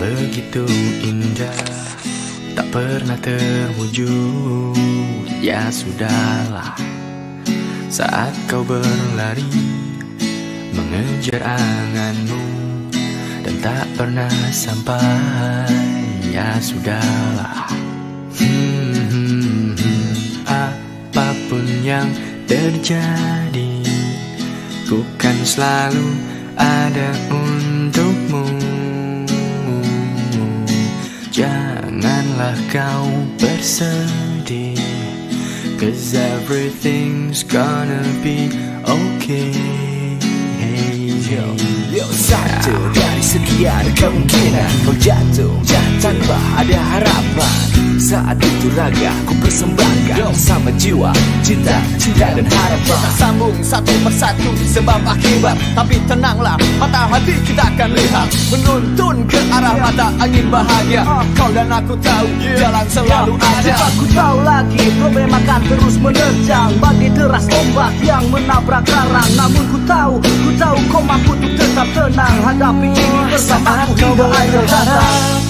begitu indah, tak pernah terwujud. Ya sudahlah, saat kau berlari mengejar anganmu dan tak pernah sampai. Ya sudahlah, apapun yang terjadi, ku kan selalu ada untukmu. Janganlah kau bersedih, 'cause everything's gonna be okay. Yo, satu dari sekian kemungkinan kau jatuh tanpa ada harapan. Saat itu raga ku persembahkan sama jiwa, cinta dan harapan. Sambung satu persatu sebab akibat. Tapi tenanglah, mata hati kita akan lihat, menuntun ke arah mata angin bahagia. Kau dan aku tahu jalan selalu ada. Aku tahu lagi problem akan terus menerjang bagi deras ombak yang menabrak karang. Namun ku tahu kau mampu untuk tetap tenang hadapi ini bersamaku hingga akhir datang.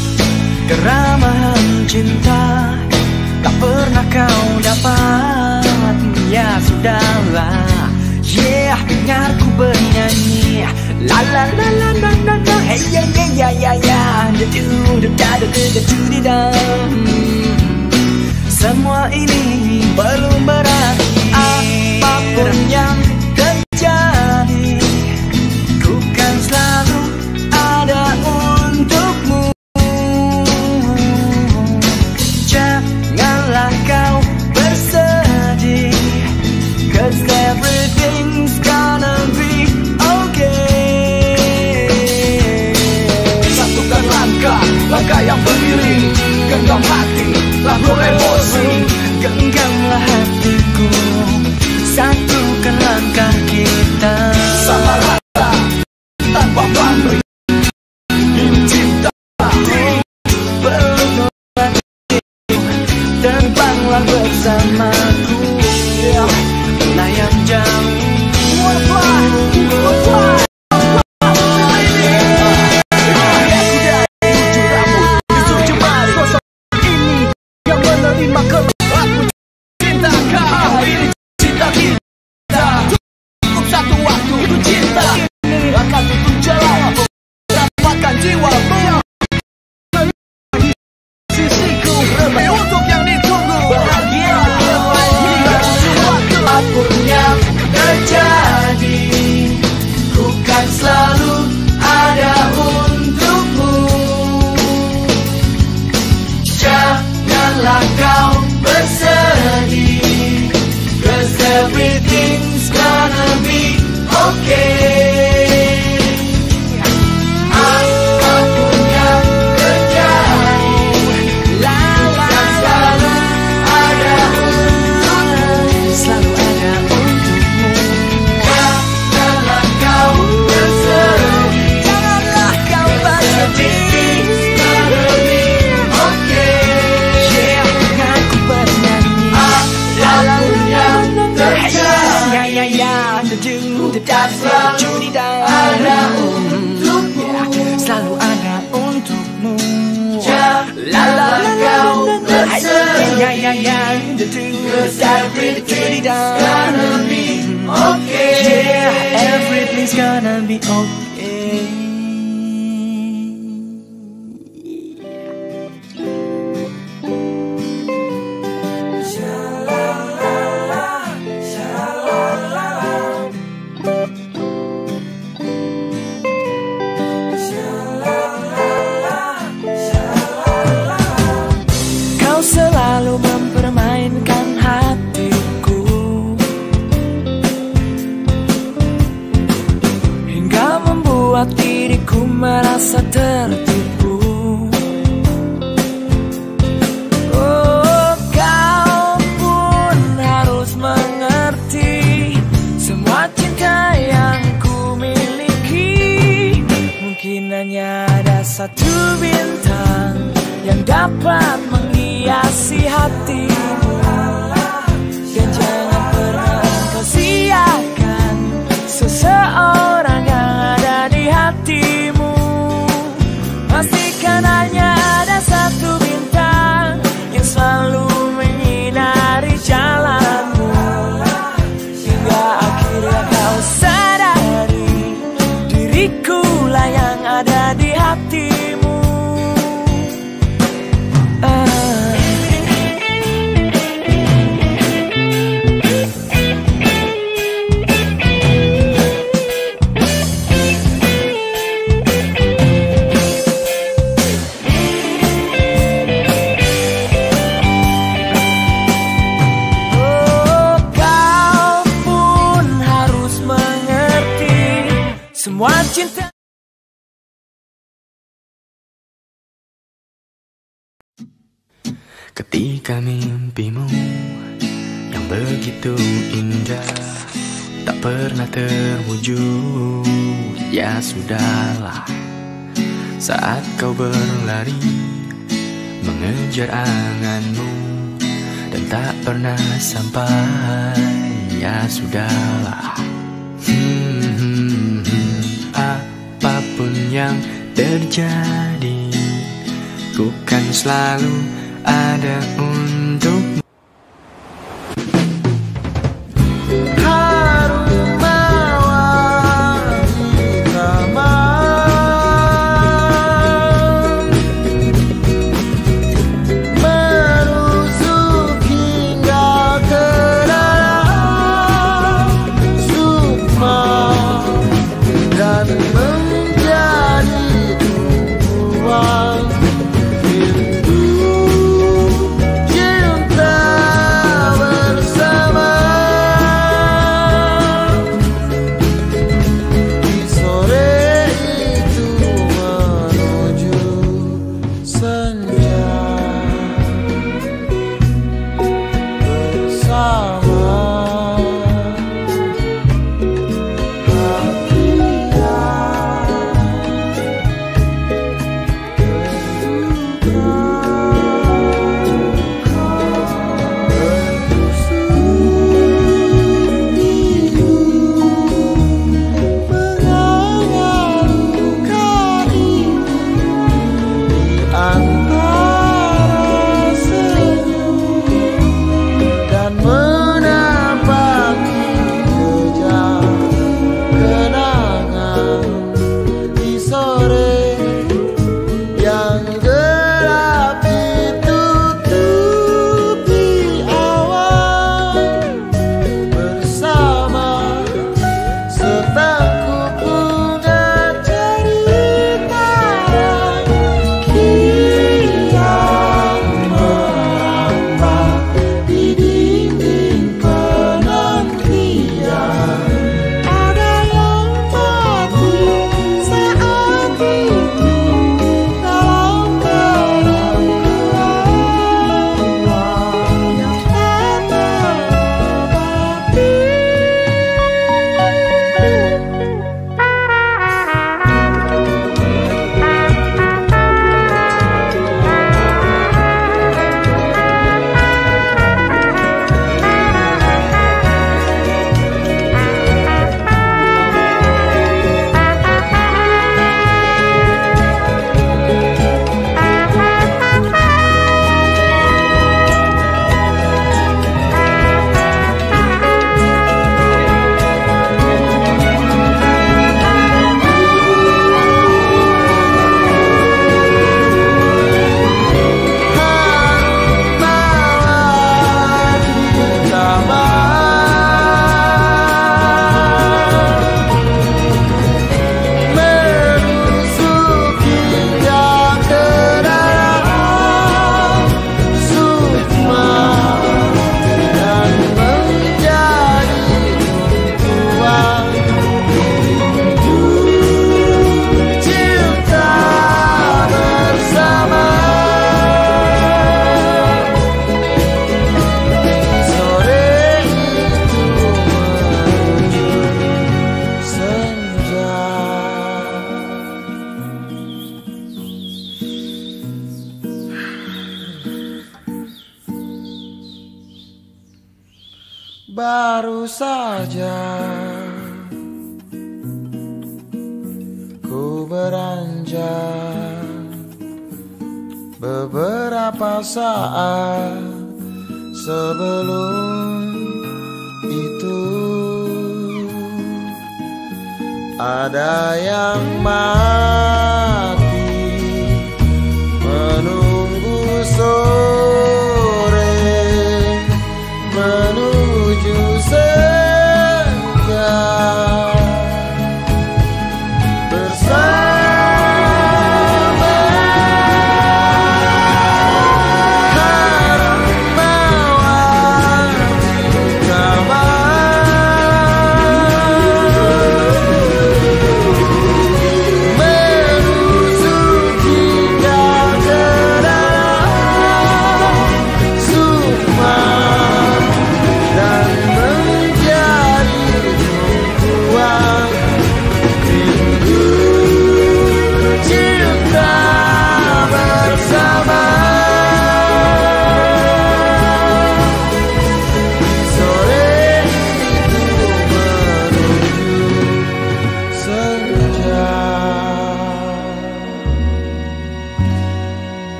Keramahan cinta tak pernah kau dapat. Ya sudahlah, yeah, dengar ku bernyanyi. La la la la la la la. Hey ya ya ya ya ya. Semua ini belum berarti. Apapun yang terjadi, ku kan selalu ada untukmu. Janganlah kau bersedih, 'cause everything's gonna be okay. Satukan langkah yang berdiri, genggam hati, lalu emosi. Genggamlah hatiku, satukan langkah kita. Sama rata, tanpa pamrih, ini cinta. Peluk hatiku, terbanglah bersamaku, melayang jauh. Satu waktu itu cinta akan tutup jalan, dapatkan jiwamu sisiku, lebih untuk yang ditunggu. Bahagia apapun yang terjadi, ku kan selalu ada untukmu. Janganlah kau bersedih, 'cause everything's gonna be okay. Apapun yang terjadi, kan selalu ada untukmu. Selalu ada untukmu. Janganlah kau bersedih, janganlah kau bersedih. Gonna be okay. Yeah, aku bernyanyi. Apapun yang terjadi, ya ya ya, selalu ada untukmu. Selalu ada untukmu. Janganlah kau bersedih, ya ya ya, 'cause everything's gonna be okay. Yeah, everything's gonna be okay. Selalu mempermainkan hatiku hingga membuat diriku merasa tertipu. Oh, kau pun harus mengerti semua cinta yang ku miliki mungkin hanya ada satu bintang yang dapat menghiasi hatimu. Dan jangan pernah kau sia-siakan seseorang yang ada di hatimu. Pastikan Kan hanya ada satu bintang yang selalu menyinari jalanmu, hingga akhirnya kau sadari diriku lah yang ada di hatimu. Semua cinta. Ketika mimpimu yang begitu indah tak pernah terwujud, ya sudahlah. Saat kau berlari mengejar anganmu dan tak pernah sampai, ya sudahlah. Apapun yang terjadi, ku kan selalu ada untukmu. Baru saja ku beranjak Beberapa saat sebelum itu ada yang mati menunggu sore menuju senja bersama.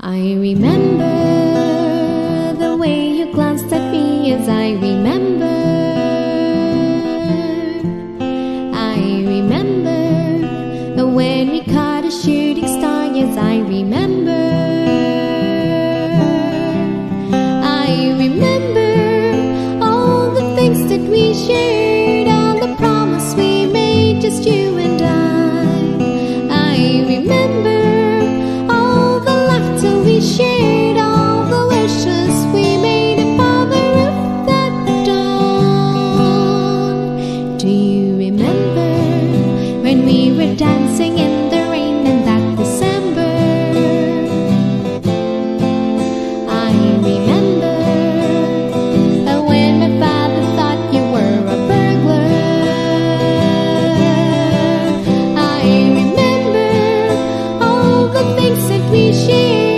I remember the way you glanced at me as I remember. I remember when we caught a shooting star, yes I remember. I remember all the things that we shared, all the promise we made, just you and I remember we shared, all the wishes we made upon the roof that dawn. Do you remember when we were dancing in the rain in that December? I remember when my father thought you were a burglar. I remember all the things that we shared,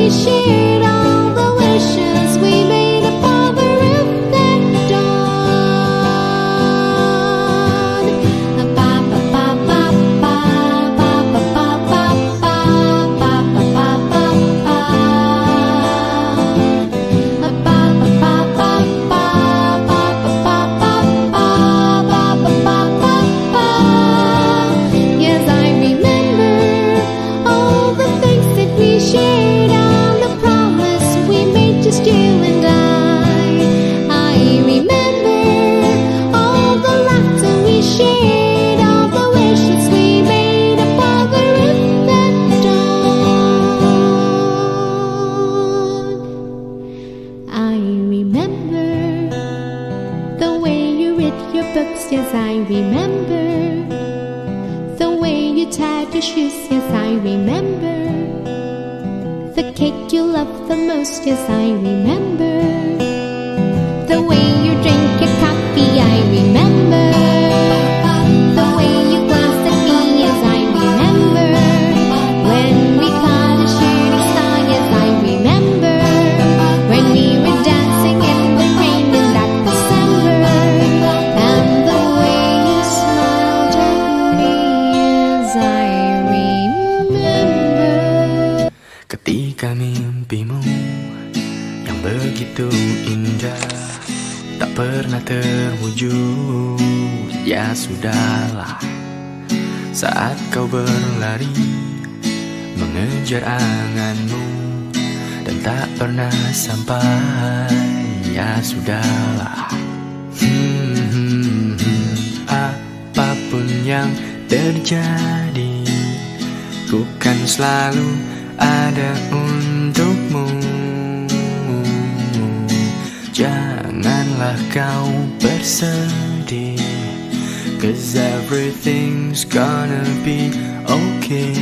shared, all the wishes we made upon the roof that dawn. Ba ba ba ba ba ba ba ba ba ba ba ba ba ba ba. Yes, I remember all the things that we shared, just you and I remember all the laughter we shared, all the wishes we made upon the roof that dawn. I remember the way you read your books, yes I remember the way you tied your shoes, yes I remember the cake you love the most, yes I remember the way you drink your coffee, I remember the way you glanced at me, yes I remember when we caught a shooting star, yes I remember when we were dancing in the rain in that December, and the way you smiled at me, yes I remember. Ketika mimpimu yang begitu indah tak pernah terwujud, ya sudahlah. Saat kau berlari mengejar anganmu dan tak pernah sampai, ya sudahlah. Apapun yang terjadi, ku kan selalu ada untukmu. Janganlah kau bersedih, 'cause everything's gonna be okay.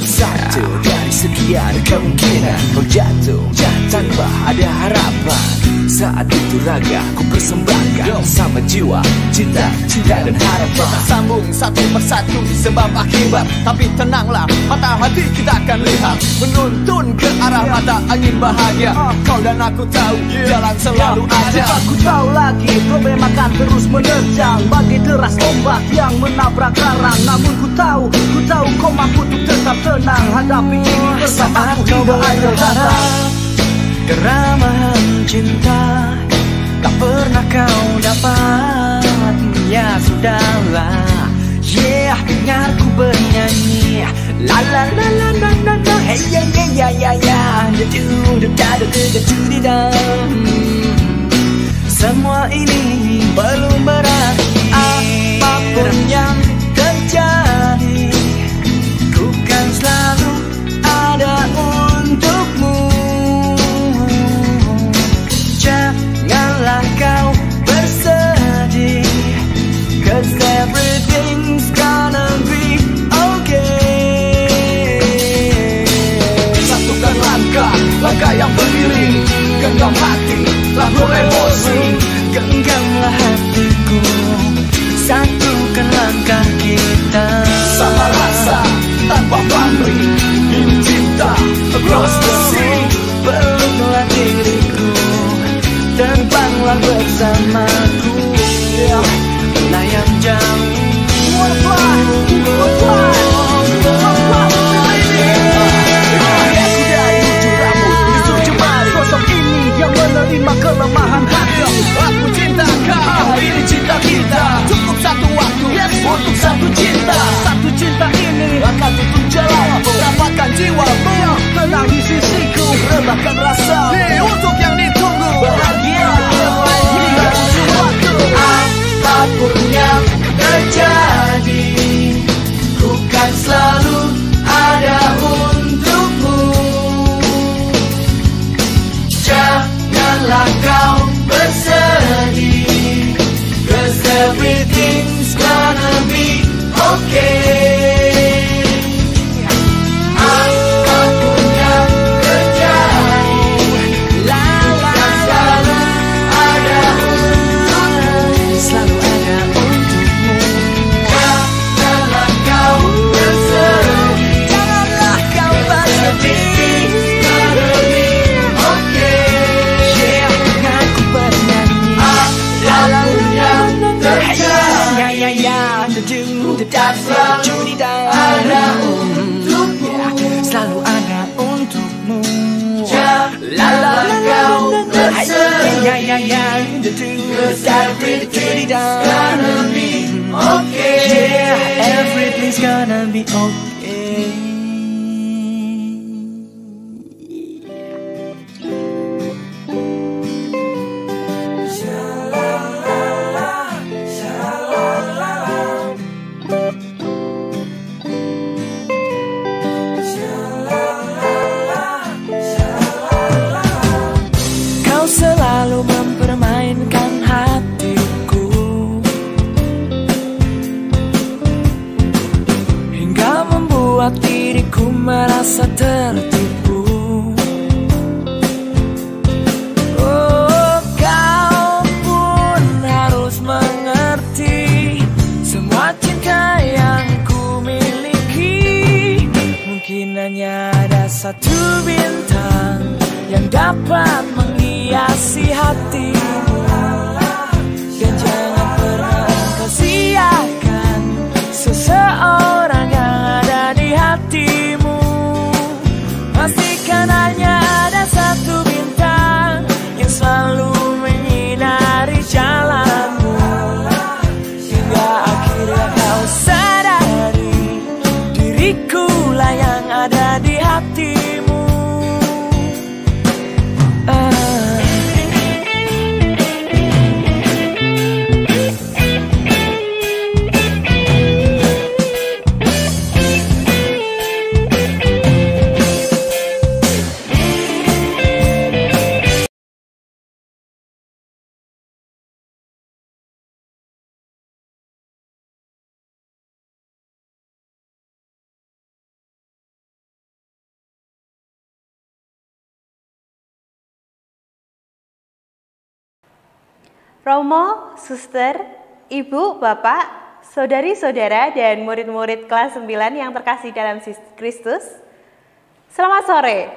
Satu dari sekian kemungkinan kau jatuh tanpa ada harapan. Saat itu raga ku persembahkan sama jiwa, cinta dan harapan. Kita sambung satu persatu sebab akibat. Tapi tenanglah, mata hati kita akan lihat, menuntun ke arah mata angin bahagia. Kau dan aku tahu jalan selalu ada. Aku tahu lagi problem akan terus menerjang bagi deras ombak yang menabrak karang. Namun ku tahu kau mampu untuk tetap tenang hadapi ini bersamaku hingga akhir datang. Keramahan cinta tak pernah kau dapat. Ya sudahlah, dengarku bernyanyi. La la la la la la la. Hey ya ya ya ya ya. Semua ini belum berarti. Apapun yang terjadi, ku kan selalu ada untukmu. Janganlah kau bersedih, 'cause everything's gonna be okay. Satukan langkah yang beriring, genggam hati, lalu emosi. Genggamlah hatiku, satukan langkah kita. Sama rasa, tanpa pamrih, ini cinta across the sea. Peluklah diriku, terbanglah bersamaku, layang jauh. Sosok ini yang menerima kelemahan hati. Aku cinta kau, ini cinta kita. Cukup satu waktu untuk satu cinta. Satu cinta ini akan tutup jalan, dapatkan jiwamu. tenang di sisiku, Rebahkan rasa untuk yang ditunggu. Bahagia hingga ujung waktu. apapun yang terjadi, ku kan selalu ada untukmu. Janganlah kau bersedih, 'cause everything's gonna be okay. Apapun yang terjadi, kan selalu ada untukmu. Selalu ada untukmu. Janganlah kau bersedih, janganlah kau bersedih. Gonna be okay. Yeah, aku bernyanyi. Apapun yang terjadi, ada untukmu. Selalu ada untukmu. Janganlah kau bersedih, 'cause everything's gonna be okay. Yeah, everything's gonna be okay. Kau selalu mempermainkan hatiku, hingga membuat dia Romo, suster, ibu, bapak, saudari-saudara, dan murid-murid kelas 9 yang terkasih dalam Kristus. Selamat sore.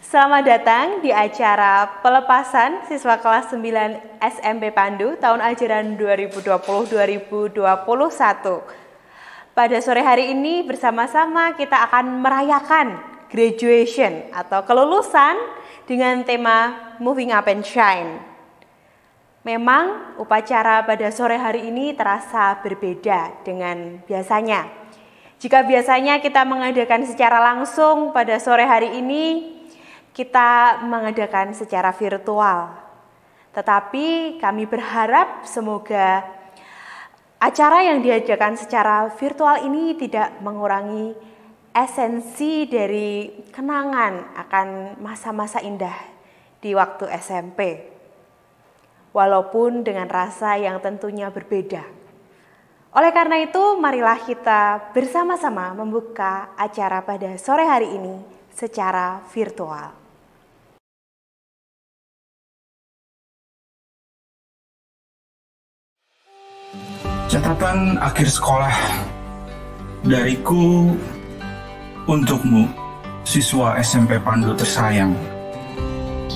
Selamat datang di acara pelepasan siswa kelas 9 SMP Pandu tahun ajaran 2020-2021. Pada sore hari ini bersama-sama kita akan merayakan graduation atau kelulusan dengan tema Moving Up and Shine. Memang upacara pada sore hari ini terasa berbeda dengan biasanya. Jika biasanya kita mengadakan secara langsung, pada sore hari ini kita mengadakan secara virtual. Tetapi kami berharap semoga acara yang diadakan secara virtual ini tidak mengurangi esensi dari kenangan akan masa-masa indah di waktu SMP. Walaupun dengan rasa yang tentunya berbeda. Oleh karena itu, marilah kita bersama-sama membuka acara pada sore hari ini secara virtual. Catatan akhir sekolah dariku untukmu, siswa SMP Pandu tersayang.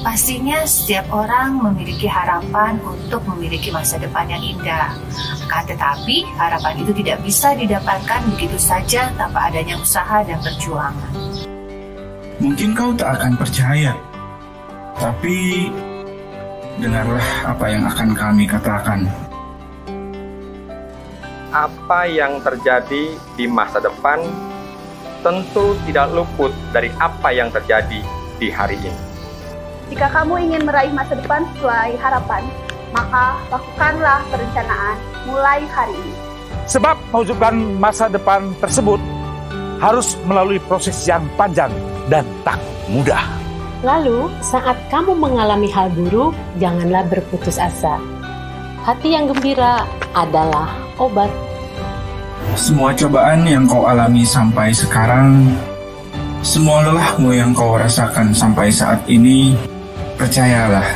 Pastinya setiap orang memiliki harapan untuk memiliki masa depan yang indah. Akan tetapi, harapan itu tidak bisa didapatkan begitu saja tanpa adanya usaha dan perjuangan. Mungkin kau tak akan percaya, tapi dengarlah apa yang akan kami katakan. Apa yang terjadi di masa depan tentu tidak luput dari apa yang terjadi di hari ini. Jika kamu ingin meraih masa depan sesuai harapan, maka lakukanlah perencanaan mulai hari ini. Sebab mewujudkan masa depan tersebut harus melalui proses yang panjang dan tak mudah. Lalu, saat kamu mengalami hal buruk, janganlah berputus asa. Hati yang gembira adalah obat. Semua cobaan yang kau alami sampai sekarang, semua lelahmu yang kau rasakan sampai saat ini, percayalah.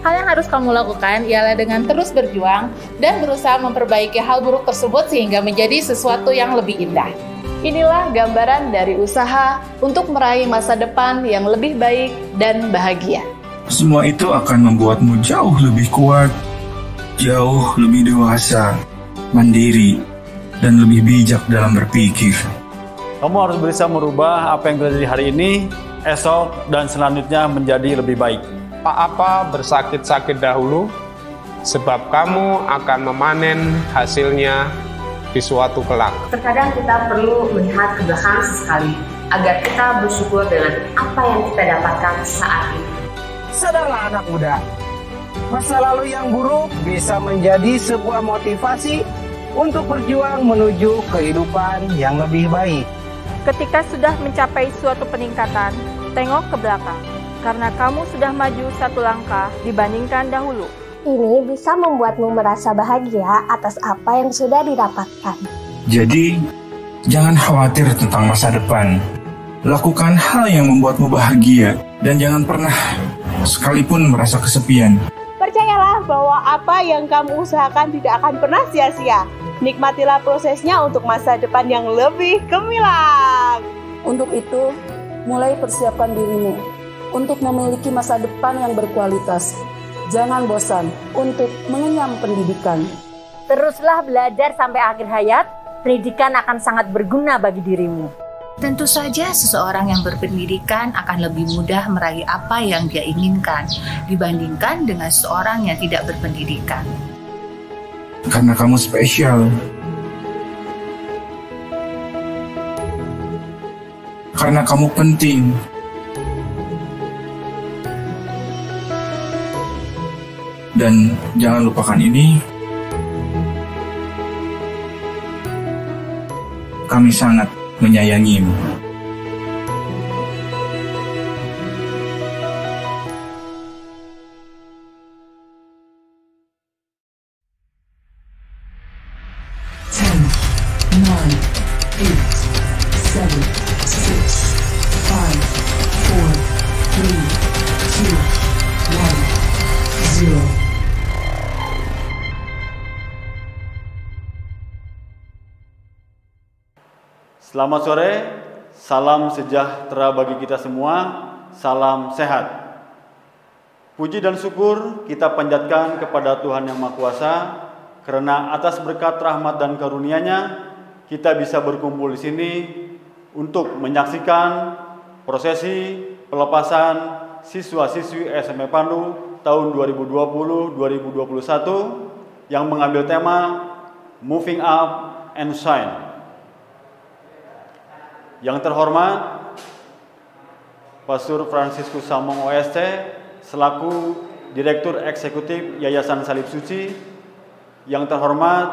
Hal yang harus kamu lakukan ialah dengan terus berjuang dan berusaha memperbaiki hal buruk tersebut sehingga menjadi sesuatu yang lebih indah. Inilah gambaran dari usaha untuk meraih masa depan yang lebih baik dan bahagia. Semua itu akan membuatmu jauh lebih kuat, jauh lebih dewasa, mandiri, dan lebih bijak dalam berpikir. Kamu harus berusaha merubah apa yang terjadi hari ini, esok, dan selanjutnya menjadi lebih baik. Tak apa bersakit-sakit dahulu, sebab kamu akan memanen hasilnya di suatu kelak. Terkadang kita perlu melihat ke belakang sesekali, agar kita bersyukur dengan apa yang kita dapatkan saat ini. Sadarlah anak muda, masa lalu yang buruk bisa menjadi sebuah motivasi untuk berjuang menuju kehidupan yang lebih baik. Ketika sudah mencapai suatu peningkatan, tengok ke belakang, karena kamu sudah maju satu langkah dibandingkan dahulu. Ini bisa membuatmu merasa bahagia atas apa yang sudah didapatkan. Jadi, jangan khawatir tentang masa depan. Lakukan hal yang membuatmu bahagia, dan jangan pernah sekalipun merasa kesepian. Percayalah bahwa apa yang kamu usahakan tidak akan pernah sia-sia. Nikmatilah prosesnya untuk masa depan yang lebih gemilang. Untuk itu, mulai persiapkan dirimu untuk memiliki masa depan yang berkualitas. Jangan bosan untuk mengenyam pendidikan. Teruslah belajar sampai akhir hayat, pendidikan akan sangat berguna bagi dirimu. Tentu saja seseorang yang berpendidikan akan lebih mudah meraih apa yang dia inginkan dibandingkan dengan seseorang yang tidak berpendidikan. Karena kamu spesial. Karena kamu penting. Dan jangan lupakan ini. Kami sangat menyayangimu. Selamat sore, salam sejahtera bagi kita semua, salam sehat. Puji dan syukur kita panjatkan kepada Tuhan Yang Maha Kuasa, karena atas berkat rahmat dan karunia-Nya, kita bisa berkumpul di sini untuk menyaksikan prosesi pelepasan siswa-siswi SMP Pandu tahun 2020-2021 yang mengambil tema Moving Up and Shine. Yang terhormat Pastor Franciscus Samong OST selaku Direktur Eksekutif Yayasan Salib Suci. Yang terhormat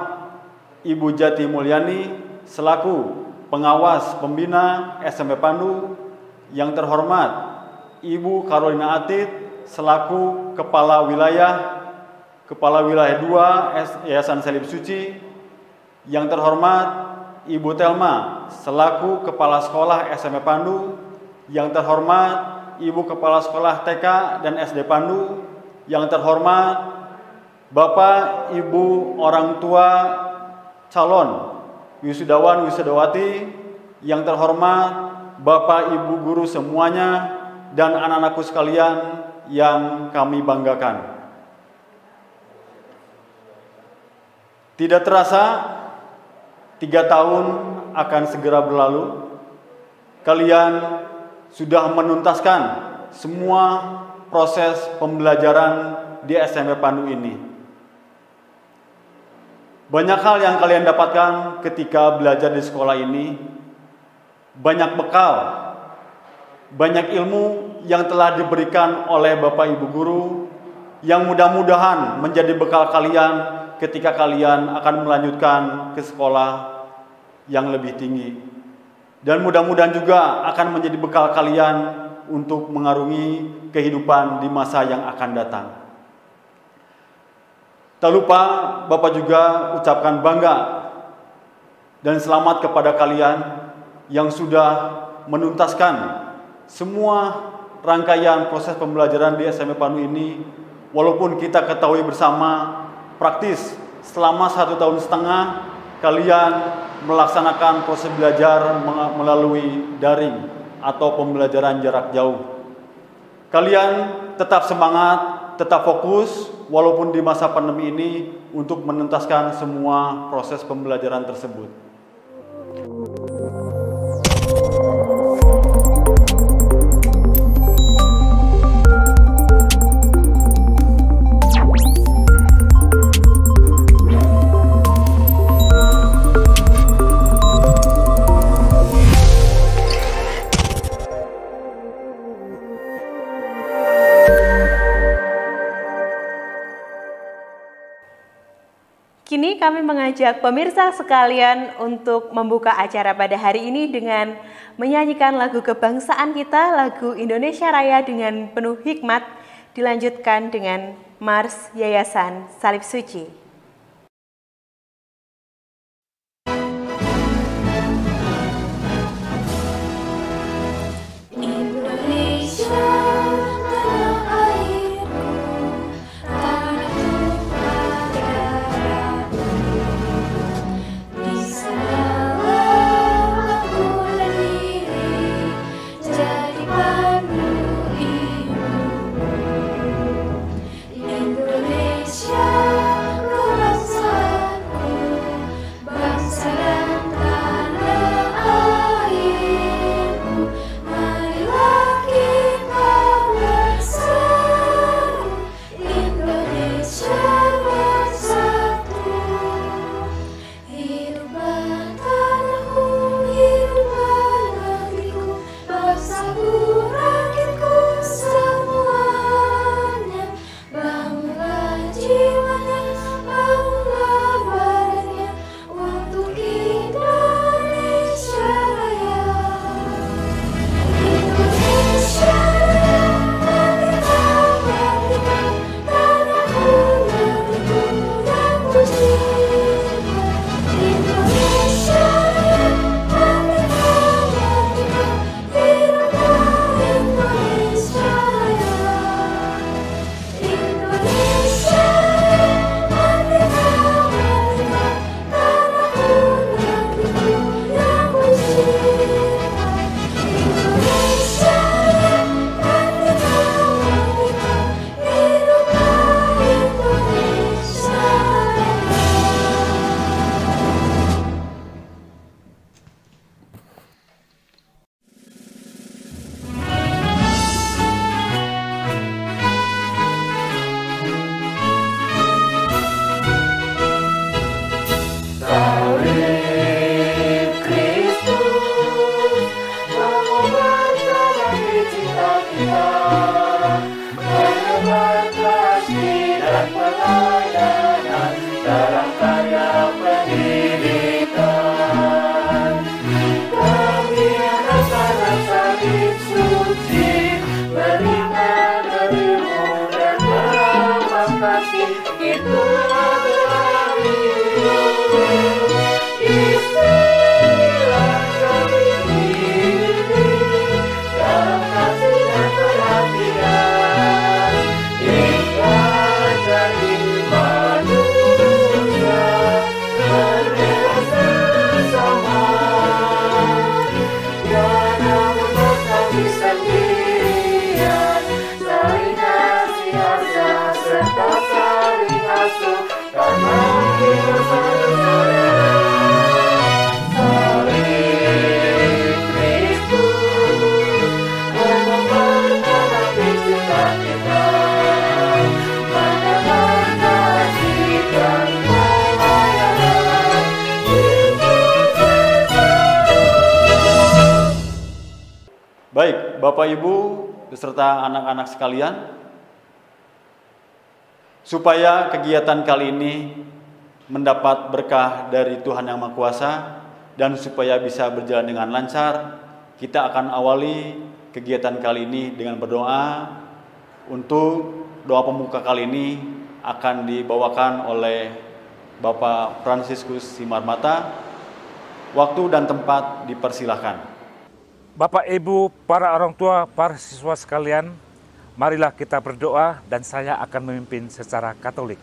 Ibu Jati Mulyani selaku Pengawas Pembina SMP Pandu. Yang terhormat Ibu Carolina Atit selaku Kepala Wilayah 2 Yayasan Salib Suci. Yang terhormat Ibu Telma selaku Kepala Sekolah SMP Pandu. Yang terhormat Ibu Kepala Sekolah TK dan SD Pandu. Yang terhormat Bapak Ibu orang tua calon wisudawan wisudawati. Yang terhormat Bapak Ibu guru semuanya dan anak-anakku sekalian yang kami banggakan. Tidak terasa 3 tahun akan segera berlalu. Kalian sudah menuntaskan semua proses pembelajaran di SMP Pandu ini. Banyak hal yang kalian dapatkan ketika belajar di sekolah ini. Banyak bekal, banyak ilmu yang telah diberikan oleh Bapak Ibu guru yang mudah-mudahan menjadi bekal kalian ketika kalian akan melanjutkan ke sekolah yang lebih tinggi. Dan mudah-mudahan juga akan menjadi bekal kalian untuk mengarungi kehidupan di masa yang akan datang. Tak lupa Bapak juga ucapkan bangga dan selamat kepada kalian yang sudah menuntaskan semua rangkaian proses pembelajaran di SMP Pandu ini. Walaupun kita ketahui bersama praktis selama 1,5 tahun kalian melaksanakan proses belajar melalui daring atau pembelajaran jarak jauh. Kalian tetap semangat, tetap fokus walaupun di masa pandemi ini untuk menuntaskan semua proses pembelajaran tersebut. Kini kami mengajak pemirsa sekalian untuk membuka acara pada hari ini dengan menyanyikan lagu kebangsaan kita, lagu Indonesia Raya dengan penuh hikmat, dilanjutkan dengan Mars Yayasan Salib Suci. Indonesia dalam karya pendidikan. Kami anak-anak salib suci, berikan darimu dan beramah kasih, itulah doa hidup. Istilah kami ini dalam kasih dan perhatian, hingga jadi manusia berdewasa bersama. Tiada membuat kami sendirian, saling kasih asa serta saling asuh, karena kita saudara. Salib Kristus memperbaiki cinta kita, mendengar kasih dan pelayanan ikut Yesus. Baik, Bapak Ibu beserta anak-anak sekalian, supaya kegiatan kali ini mendapat berkah dari Tuhan Yang Maha Kuasa dan supaya bisa berjalan dengan lancar, kita akan awali kegiatan kali ini dengan berdoa. Untuk doa pembuka kali ini akan dibawakan oleh Bapak Fransiskus Simarmata. Waktu dan tempat dipersilahkan. Bapak, Ibu, para orang tua, para siswa sekalian, marilah kita berdoa dan saya akan memimpin secara Katolik.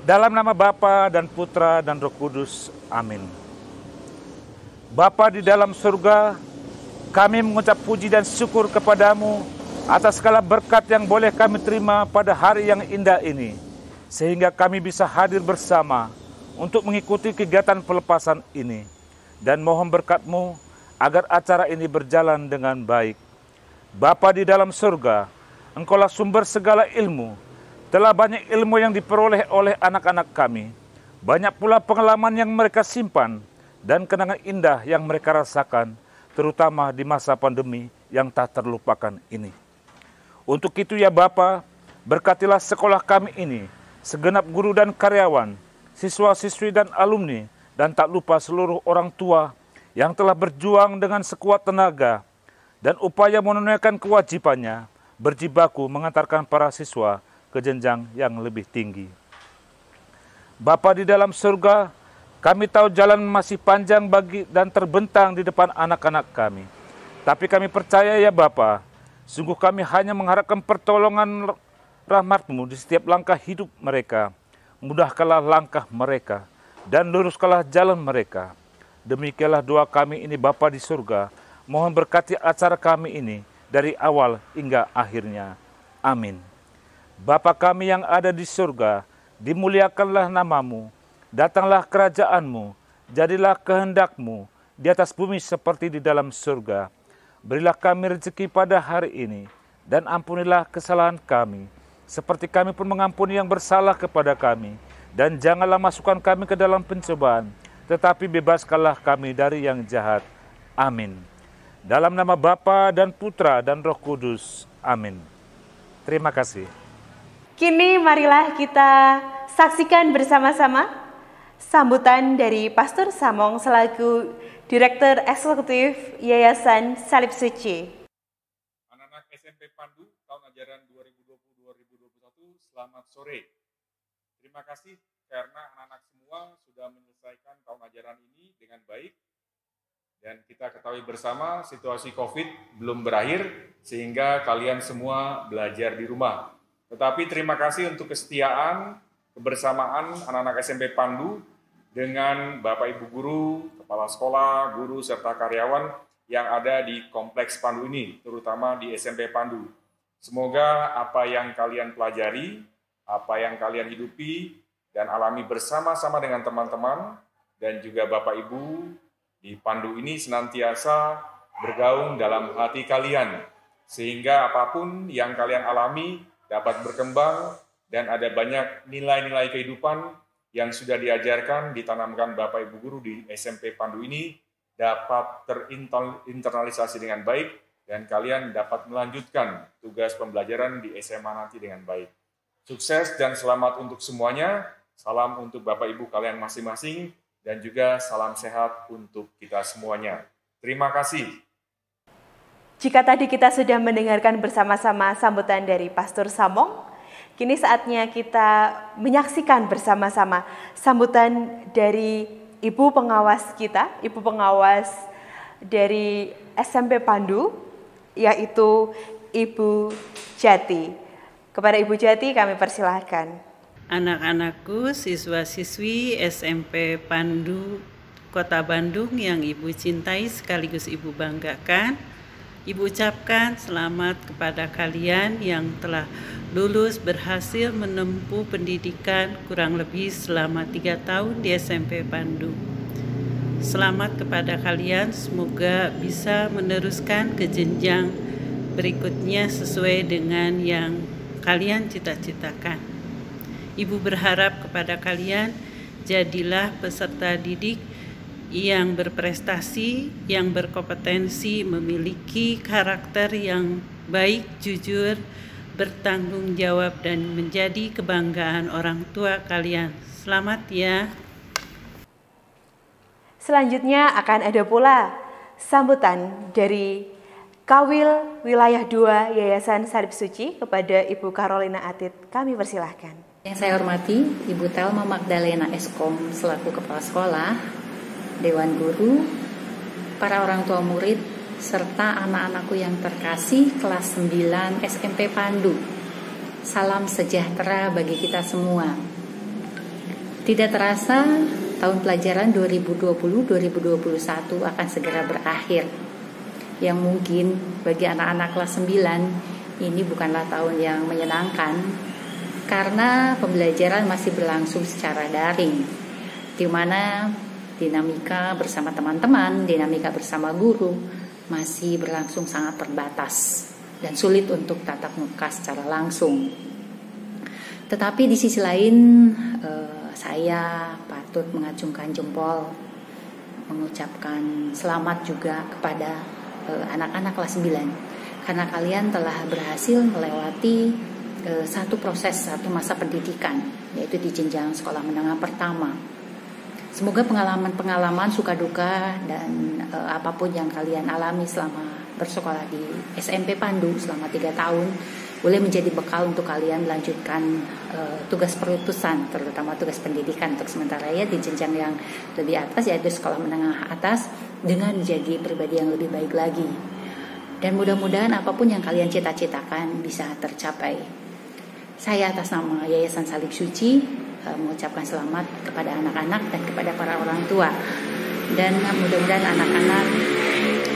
Dalam nama Bapa dan Putra dan Roh Kudus, amin. Bapa di dalam surga, kami mengucap puji dan syukur kepadamu atas segala berkat yang boleh kami terima pada hari yang indah ini, sehingga kami bisa hadir bersama untuk mengikuti kegiatan pelepasan ini. Dan mohon berkat-Mu agar acara ini berjalan dengan baik. Bapa di dalam surga, Engkaulah sumber segala ilmu. Telah banyak ilmu yang diperoleh oleh anak-anak kami. Banyak pula pengalaman yang mereka simpan dan kenangan indah yang mereka rasakan, terutama di masa pandemi yang tak terlupakan ini. Untuk itu ya Bapa, berkatilah sekolah kami ini, segenap guru dan karyawan, siswa-siswi dan alumni, dan tak lupa seluruh orang tua yang telah berjuang dengan sekuat tenaga dan upaya menunaikan kewajibannya, berjibaku mengantarkan para siswa ke jenjang yang lebih tinggi. Bapa di dalam surga, kami tahu jalan masih panjang bagi dan terbentang di depan anak-anak kami. Tapi kami percaya ya Bapa, sungguh kami hanya mengharapkan pertolongan rahmat-Mu di setiap langkah hidup mereka. Mudahkanlah langkah mereka dan luruskanlah jalan mereka. Demikianlah doa kami ini Bapa di surga. Mohon berkati acara kami ini dari awal hingga akhirnya. Amin. Bapa kami yang ada di surga, dimuliakanlah nama-Mu. Datanglah kerajaan-Mu, jadilah kehendak-Mu di atas bumi seperti di dalam surga. Berilah kami rezeki pada hari ini, dan ampunilah kesalahan kami, seperti kami pun mengampuni yang bersalah kepada kami. Dan janganlah masukkan kami ke dalam pencobaan, tetapi bebaskanlah kami dari yang jahat. Amin. Dalam nama Bapa dan Putra dan Roh Kudus. Amin. Terima kasih. Kini marilah kita saksikan bersama-sama sambutan dari Pastor Samong selaku Direktur Eksekutif Yayasan Salib Suci. Anak-anak SMP Pandu tahun ajaran 2020-2021, selamat sore. Terima kasih karena anak-anak semua sudah menyelesaikan tahun ajaran ini dengan baik. Dan kita ketahui bersama situasi COVID belum berakhir sehingga kalian semua belajar di rumah. Tetapi terima kasih untuk kesetiaan, kebersamaan anak-anak SMP Pandu dengan Bapak Ibu Guru, Kepala Sekolah, Guru, serta karyawan yang ada di Kompleks Pandu ini, terutama di SMP Pandu. Semoga apa yang kalian pelajari, apa yang kalian hidupi, dan alami bersama-sama dengan teman-teman, dan juga Bapak Ibu di Pandu ini senantiasa bergaung dalam hati kalian, sehingga apapun yang kalian alami dapat berkembang, dan ada banyak nilai-nilai kehidupan yang sudah diajarkan, ditanamkan Bapak Ibu Guru di SMP Pandu ini dapat terinternalisasi dengan baik dan kalian dapat melanjutkan tugas pembelajaran di SMA nanti dengan baik. Sukses dan selamat untuk semuanya. Salam untuk Bapak Ibu kalian masing-masing dan juga salam sehat untuk kita semuanya. Terima kasih. Jika tadi kita sudah mendengarkan bersama-sama sambutan dari Pastor Samong, kini saatnya kita menyaksikan bersama-sama sambutan dari Ibu pengawas kita, Ibu pengawas dari SMP Pandu, yaitu Ibu Jati. Kepada Ibu Jati kami persilahkan. Anak-anakku, siswa-siswi SMP Pandu Kota Bandung yang Ibu cintai sekaligus Ibu banggakan, Ibu ucapkan selamat kepada kalian yang telah lulus berhasil menempuh pendidikan kurang lebih selama 3 tahun di SMP Pandu. Selamat kepada kalian, semoga bisa meneruskan ke jenjang berikutnya sesuai dengan yang kalian cita-citakan. Ibu berharap kepada kalian, jadilah peserta didik yang berprestasi, yang berkompetensi, memiliki karakter yang baik, jujur, bertanggung jawab, dan menjadi kebanggaan orang tua kalian. Selamat ya. Selanjutnya akan ada pula sambutan dari Kawil Wilayah 2 Yayasan Salib Suci kepada Ibu Carolina Atit. Kami persilahkan. Yang saya hormati Ibu Thelma Magdalena Eskom selaku Kepala Sekolah, Dewan Guru, para orang tua murid, serta anak-anakku yang terkasih kelas 9 SMP Pandu. Salam sejahtera bagi kita semua. Tidak terasa tahun pelajaran 2020-2021 akan segera berakhir. Yang mungkin bagi anak-anak kelas 9 ini bukanlah tahun yang menyenangkan karena pembelajaran masih berlangsung secara daring, di mana dinamika bersama teman-teman, dinamika bersama guru masih berlangsung sangat terbatas dan sulit untuk tatap muka secara langsung. Tetapi di sisi lain saya patut mengacungkan jempol, mengucapkan selamat juga kepada anak-anak kelas 9 karena kalian telah berhasil melewati satu masa pendidikan, yaitu di jenjang sekolah menengah pertama. Semoga pengalaman-pengalaman suka duka dan apapun yang kalian alami selama bersekolah di SMP Pandu selama 3 tahun boleh menjadi bekal untuk kalian melanjutkan tugas perutusan, terutama tugas pendidikan untuk sementara ya di jenjang yang lebih atas, yaitu sekolah menengah atas, dengan menjadi pribadi yang lebih baik lagi. Dan mudah-mudahan apapun yang kalian cita-citakan bisa tercapai. Saya atas nama Yayasan Salib Suci mengucapkan selamat kepada anak-anak dan kepada para orang tua. Dan mudah-mudahan anak-anak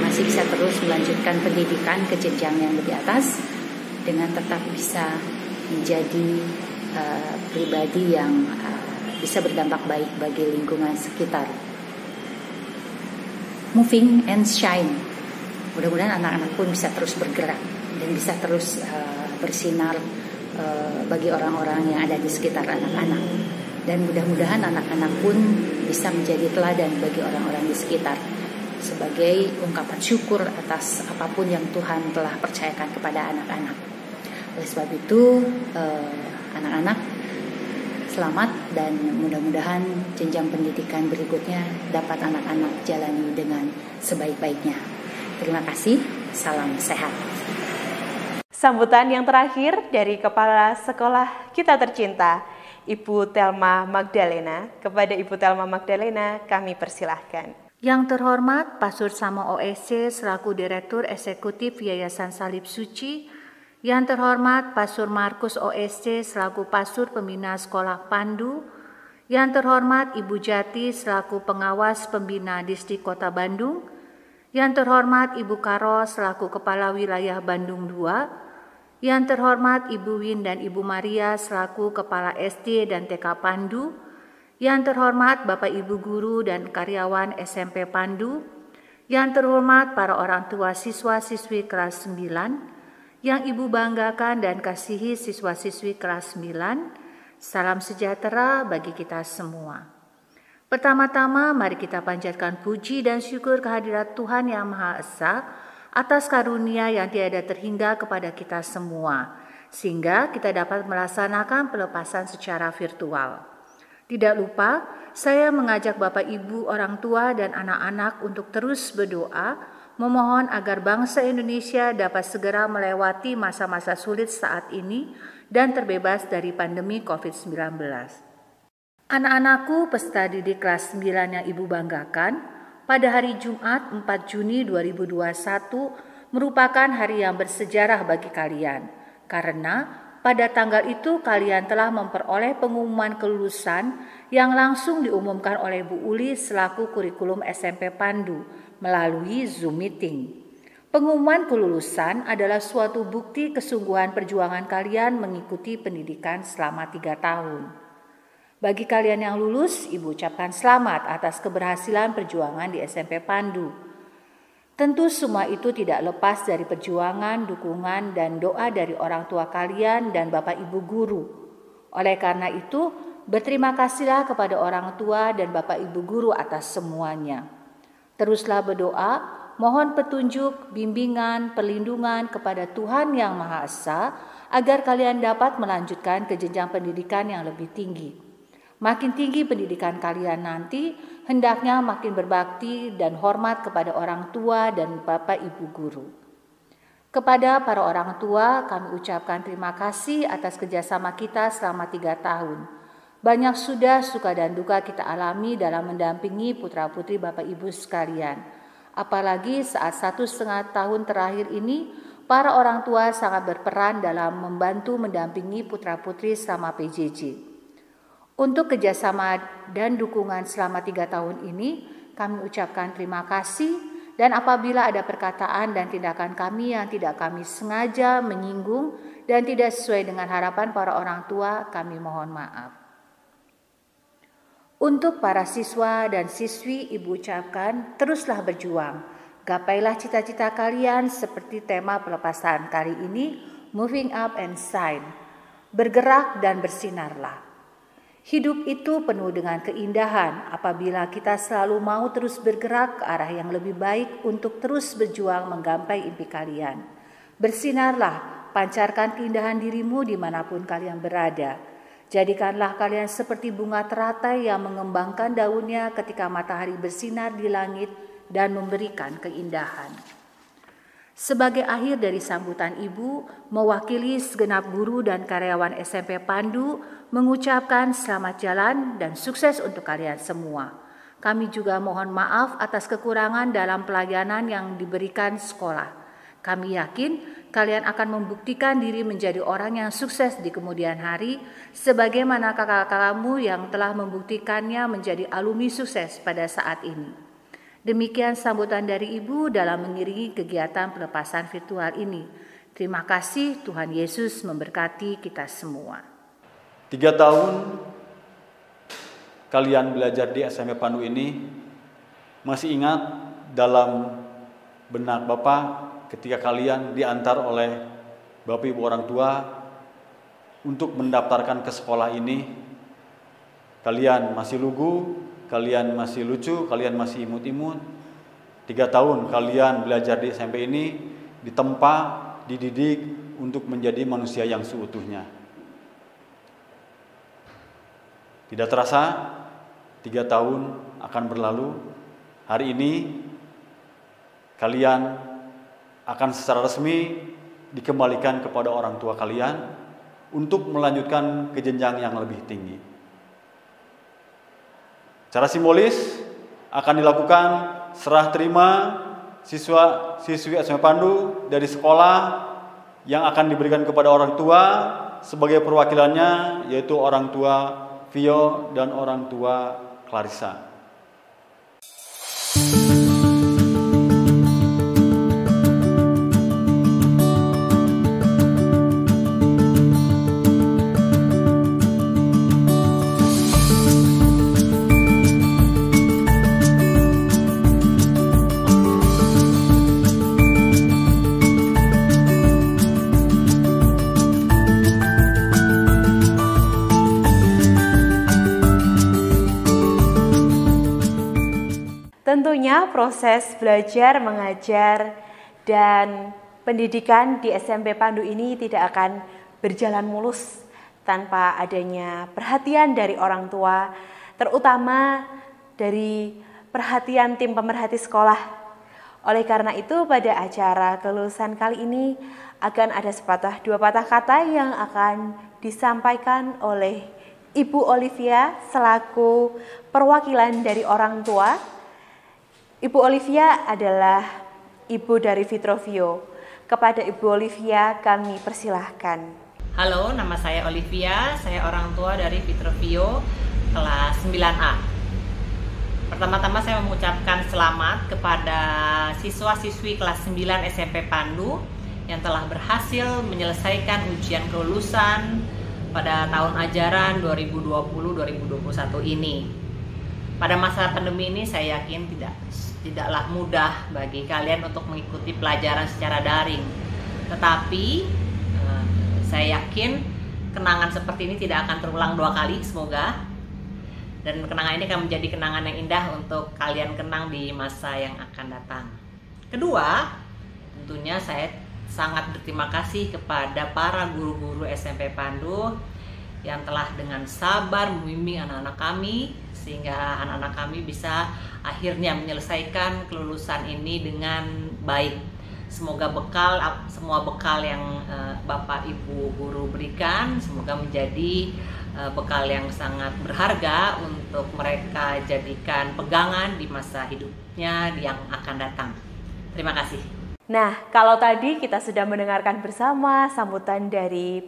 masih bisa terus melanjutkan pendidikan ke jenjang yang lebih atas dengan tetap bisa menjadi pribadi yang bisa berdampak baik bagi lingkungan sekitar. Moving and shine. Mudah-mudahan anak-anak pun bisa terus bergerak dan bisa terus bersinar bagi orang-orang yang ada di sekitar anak-anak. Dan mudah-mudahan anak-anak pun bisa menjadi teladan bagi orang-orang di sekitar sebagai ungkapan syukur atas apapun yang Tuhan telah percayakan kepada anak-anak. Oleh sebab itu, anak-anak selamat dan mudah-mudahan jenjang pendidikan berikutnya dapat anak-anak jalani dengan sebaik-baiknya. Terima kasih, salam sehat. Sambutan yang terakhir dari Kepala Sekolah kita tercinta, Ibu Thelma Magdalena. Kepada Ibu Thelma Magdalena kami persilahkan. Yang terhormat Pastor Samong OSC selaku Direktur Eksekutif Yayasan Salib Suci, yang terhormat Pastor Markus OSC selaku Pastor Pembina Sekolah Pandu, yang terhormat Ibu Jati selaku Pengawas Pembina Distrik Kota Bandung, yang terhormat Ibu Karo selaku Kepala Wilayah Bandung II, yang terhormat Ibu Win dan Ibu Maria selaku Kepala SD dan TK Pandu, yang terhormat Bapak Ibu Guru dan karyawan SMP Pandu, yang terhormat para orang tua siswa-siswi kelas 9, yang Ibu banggakan dan kasihi siswa-siswi kelas 9, salam sejahtera bagi kita semua. Pertama-tama mari kita panjatkan puji dan syukur kehadirat Tuhan Yang Maha Esa atas karunia yang tiada terhingga kepada kita semua, sehingga kita dapat melaksanakan pelepasan secara virtual. Tidak lupa, saya mengajak Bapak Ibu, orang tua, dan anak-anak untuk terus berdoa, memohon agar bangsa Indonesia dapat segera melewati masa-masa sulit saat ini dan terbebas dari pandemi COVID-19. Anak-anakku peserta didik kelas 9 yang Ibu banggakan, pada hari Jumat 4 Juni 2021 merupakan hari yang bersejarah bagi kalian, karena pada tanggal itu kalian telah memperoleh pengumuman kelulusan yang langsung diumumkan oleh Bu Uli selaku kurikulum SMP Pandu melalui Zoom meeting. Pengumuman kelulusan adalah suatu bukti kesungguhan perjuangan kalian mengikuti pendidikan selama 3 tahun. Bagi kalian yang lulus, Ibu ucapkan selamat atas keberhasilan perjuangan di SMP Pandu. Tentu semua itu tidak lepas dari perjuangan, dukungan, dan doa dari orang tua kalian dan Bapak Ibu guru. Oleh karena itu, berterima kasihlah kepada orang tua dan Bapak Ibu guru atas semuanya. Teruslah berdoa, mohon petunjuk, bimbingan, perlindungan kepada Tuhan Yang Maha Esa agar kalian dapat melanjutkan ke jenjang pendidikan yang lebih tinggi. Makin tinggi pendidikan kalian nanti, hendaknya makin berbakti dan hormat kepada orang tua dan Bapak Ibu guru. Kepada para orang tua, kami ucapkan terima kasih atas kerjasama kita selama 3 tahun. Banyak sudah suka dan duka kita alami dalam mendampingi putra-putri Bapak Ibu sekalian. Apalagi saat 1,5 tahun terakhir ini, para orang tua sangat berperan dalam membantu mendampingi putra-putri selama PJJ. Untuk kerjasama dan dukungan selama 3 tahun ini, kami ucapkan terima kasih, dan apabila ada perkataan dan tindakan kami yang tidak kami sengaja menyinggung dan tidak sesuai dengan harapan para orang tua, kami mohon maaf. Untuk para siswa dan siswi, Ibu ucapkan teruslah berjuang. Gapailah cita-cita kalian seperti tema pelepasan kali ini, Moving Up and Shine. Bergerak dan bersinarlah. Hidup itu penuh dengan keindahan apabila kita selalu mau terus bergerak ke arah yang lebih baik untuk terus berjuang menggapai impi kalian. Bersinarlah, pancarkan keindahan dirimu dimanapun kalian berada. Jadikanlah kalian seperti bunga teratai yang mengembangkan daunnya ketika matahari bersinar di langit dan memberikan keindahan. Sebagai akhir dari sambutan Ibu, mewakili segenap guru dan karyawan SMP Pandu, mengucapkan selamat jalan dan sukses untuk kalian semua. Kami juga mohon maaf atas kekurangan dalam pelayanan yang diberikan sekolah. Kami yakin kalian akan membuktikan diri menjadi orang yang sukses di kemudian hari, sebagaimana kakak-kakakmu yang telah membuktikannya menjadi alumni sukses pada saat ini. Demikian sambutan dari Ibu dalam mengiringi kegiatan pelepasan virtual ini. Terima kasih, Tuhan Yesus memberkati kita semua. 3 tahun kalian belajar di SMP Pandu ini, masih ingat dalam benak Bapak ketika kalian diantar oleh Bapak Ibu orang tua untuk mendaftarkan ke sekolah ini, kalian masih lugu, kalian masih lucu, kalian masih imut-imut. 3 tahun kalian belajar di SMP ini, ditempa, dididik untuk menjadi manusia yang seutuhnya. Tidak terasa 3 tahun akan berlalu. Hari ini kalian akan secara resmi dikembalikan kepada orang tua kalian untuk melanjutkan ke jenjang yang lebih tinggi. Secara simbolis akan dilakukan serah terima siswa-siswi SMP Pandu dari sekolah yang akan diberikan kepada orang tua sebagai perwakilannya, yaitu orang tua Vio dan orang tua Clarissa. Tentunya proses belajar, mengajar, dan pendidikan di SMP Pandu ini tidak akan berjalan mulus tanpa adanya perhatian dari orang tua, terutama dari perhatian tim pemerhati sekolah. Oleh karena itu, pada acara kelulusan kali ini akan ada sepatah dua patah kata yang akan disampaikan oleh Ibu Olivia selaku perwakilan dari orang tua. Ibu Olivia adalah ibu dari Vitrovio. Kepada Ibu Olivia kami persilahkan. Halo, nama saya Olivia, saya orang tua dari Vitrovio kelas 9A. Pertama-tama saya mengucapkan selamat kepada siswa-siswi kelas 9 SMP Pandu yang telah berhasil menyelesaikan ujian kelulusan pada tahun ajaran 2020-2021 ini. Pada masa pandemi ini saya yakin tidaklah mudah bagi kalian untuk mengikuti pelajaran secara daring. Tetapi saya yakin kenangan seperti ini tidak akan terulang dua kali, semoga. Dan kenangan ini akan menjadi kenangan yang indah untuk kalian kenang di masa yang akan datang. Kedua, tentunya saya sangat berterima kasih kepada para guru-guru SMP Pandu yang telah dengan sabar membimbing anak-anak kami, sehingga anak-anak kami bisa akhirnya menyelesaikan kelulusan ini dengan baik. Semoga semua bekal yang Bapak Ibu guru berikan, semoga menjadi bekal yang sangat berharga untuk mereka jadikan pegangan di masa hidupnya yang akan datang. Terima kasih. Nah, kalau tadi kita sudah mendengarkan bersama sambutan dari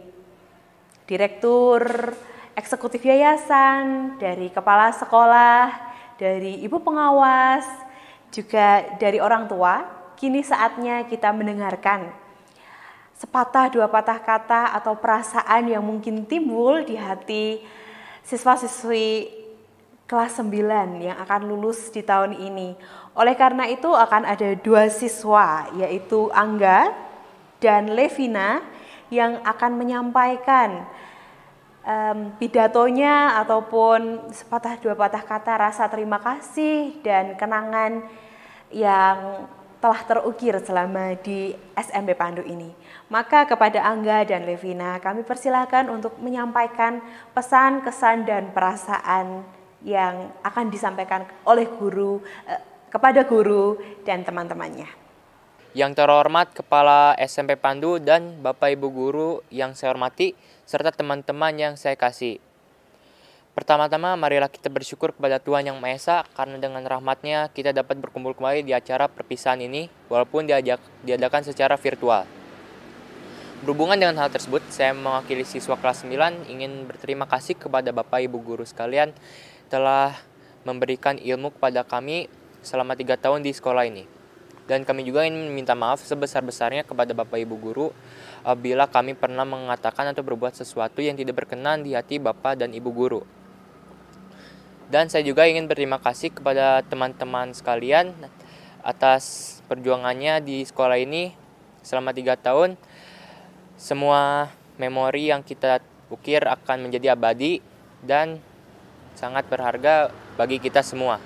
Direktur Eksekutif Yayasan, dari Kepala Sekolah, dari Ibu Pengawas, juga dari orang tua, kini saatnya kita mendengarkan sepatah dua patah kata atau perasaan yang mungkin timbul di hati siswa-siswi kelas 9 yang akan lulus di tahun ini. Oleh karena itu akan ada dua siswa, yaitu Angga dan Levina, yang akan menyampaikan pidatonya ataupun sepatah dua patah kata rasa terima kasih dan kenangan yang telah terukir selama di SMP Pandu ini. Maka kepada Angga dan Levina kami persilahkan untuk menyampaikan pesan, kesan, dan perasaan yang akan disampaikan oleh guru kepada guru dan teman-temannya. Yang terhormat Kepala SMP Pandu dan Bapak Ibu Guru yang saya hormati, serta teman-teman yang saya kasih. Pertama-tama marilah kita bersyukur kepada Tuhan Yang Maha Esa karena dengan rahmat-Nya kita dapat berkumpul kembali di acara perpisahan ini walaupun diadakan secara virtual. Berhubungan dengan hal tersebut, saya mewakili siswa kelas 9 ingin berterima kasih kepada Bapak Ibu Guru sekalian telah memberikan ilmu kepada kami selama 3 tahun di sekolah ini. Dan kami juga ingin meminta maaf sebesar-besarnya kepada Bapak Ibu Guru apabila kami pernah mengatakan atau berbuat sesuatu yang tidak berkenan di hati Bapak dan Ibu Guru. Dan saya juga ingin berterima kasih kepada teman-teman sekalian atas perjuangannya di sekolah ini selama 3 tahun. Semua memori yang kita ukir akan menjadi abadi dan sangat berharga bagi kita semua.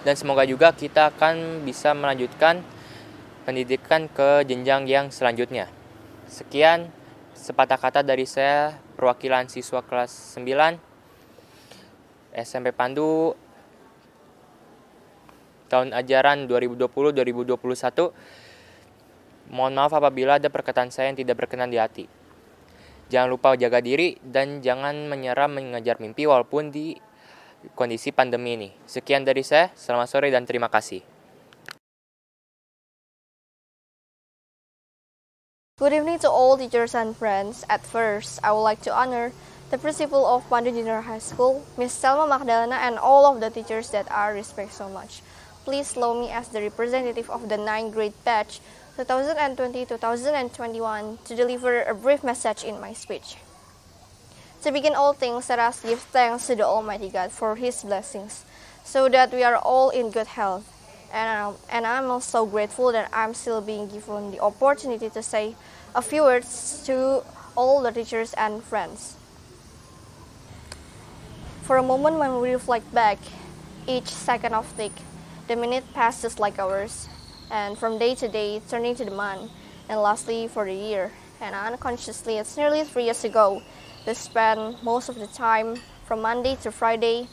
Dan semoga juga kita akan bisa melanjutkan pendidikan ke jenjang yang selanjutnya. Sekian sepatah kata dari saya, perwakilan siswa kelas 9 SMP Pandu tahun ajaran 2020-2021. Mohon maaf apabila ada perkataan saya yang tidak berkenan di hati. Jangan lupa jaga diri dan jangan menyerah mengejar mimpi walaupun di kondisi pandemi ini. Sekian dari saya, selamat sore dan terima kasih. Good evening to all teachers and friends. At first, I would like to honor the principal of Pandu Junior High School, Miss Selma Magdalena, and all of the teachers that I respect so much. Please allow me as the representative of the 9th grade batch 2020-2021 to deliver a brief message in my speech. To begin all things, let us give thanks to the Almighty God for His blessings, so that we are all in good health. And I'm also grateful that I'm still being given the opportunity to say a few words to all the teachers and friends. For a moment when we reflect back, each second of tick, the minute passes like hours, and from day to day, turning to the month, and lastly for the year. And unconsciously, it's nearly 3 years ago We spend most of the time from Monday to Friday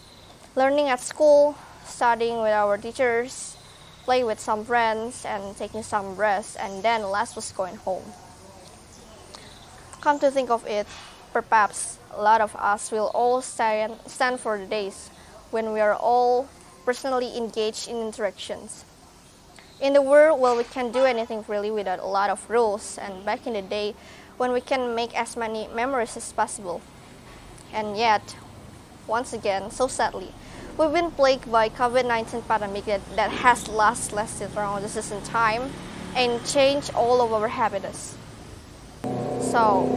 learning at school, studying with our teachers, play with some friends, and taking some rest, and then last was going home. Come to think of it, perhaps a lot of us will all stand for the days when we are all personally engaged in interactions. In the world where we can do anything freely without a lot of rules, and back in the day when we can make as many memories as possible. And yet, once again, so sadly, we've been plagued by COVID-19 pandemic that has lasted around this in time and changed all of our habits. So,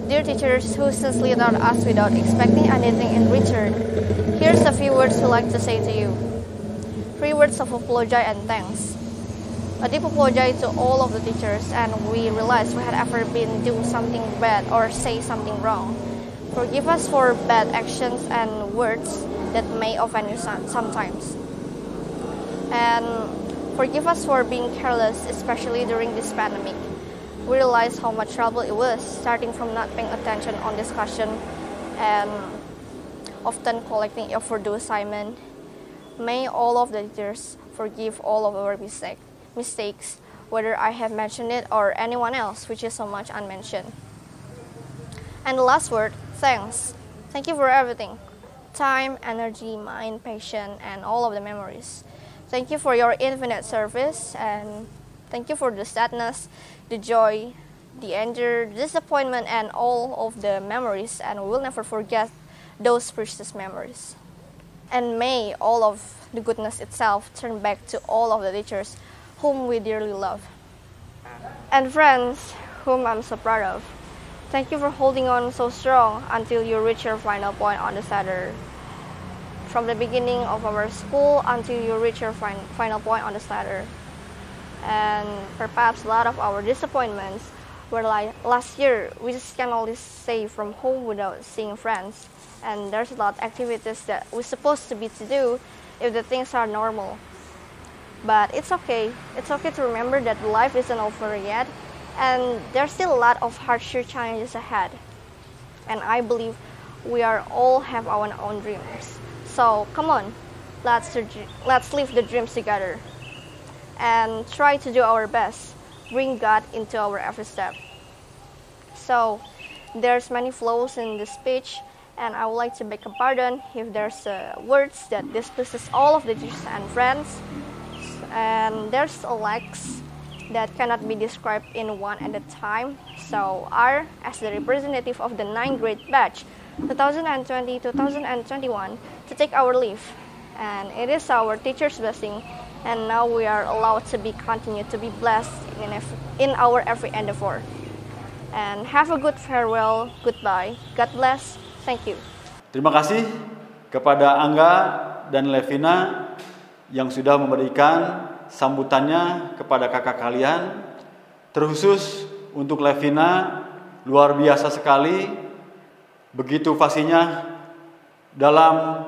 dear teachers who sincerely taught us without expecting anything in return, here's a few words we'd like to say to you. 3 words of apology and thanks. A deep apology to all of the teachers, and we realized we had ever been doing something bad or say something wrong. Forgive us for bad actions and words that may offend you sometimes. And forgive us for being careless, especially during this pandemic. We realized how much trouble it was, starting from not paying attention on discussion and often collecting it for the assignment. May all of the teachers forgive all of our mistakes, whether I have mentioned it or anyone else, which is so much unmentioned. And the last word, thanks. Thank you for everything. Time, energy, mind, patience, and all of the memories. Thank you for your infinite service, and thank you for the sadness, the joy, the anger, the disappointment, and all of the memories, and we will never forget those precious memories. And may all of the goodness itself turn back to all of the teachers whom we dearly love. And friends whom I'm so proud of, thank you for holding on so strong until you reach your final point on the ladder. From the beginning of our school until you reach your final point on the ladder. And perhaps a lot of our disappointments were like last year, we just can only stay from home without seeing friends. And there's a lot of activities that we're supposed to do if the things are normal. But it's okay. It's okay to remember that life isn't over yet, and there's still a lot of hardship challenges ahead. And I believe we all have our own dreams. So come on, let's live the dreams together and try to do our best, bring God into our every step. So there's many flows in the speech, and I would like to beg a pardon if there's words that displeases all of the teachers and friends, and there's a lacks that cannot be described in one at a time. So R, as the representative of the 9th grade batch 2020-2021, to take our leave, and it is our teacher's blessing, and now we are allowed to continue to be blessed in our every endeavor. And have a good farewell, goodbye, God bless. Thank you. Terima kasih kepada Angga dan Levina yang sudah memberikan sambutannya kepada kakak kalian. Terkhusus untuk Levina, luar biasa sekali, begitu fasihnya dalam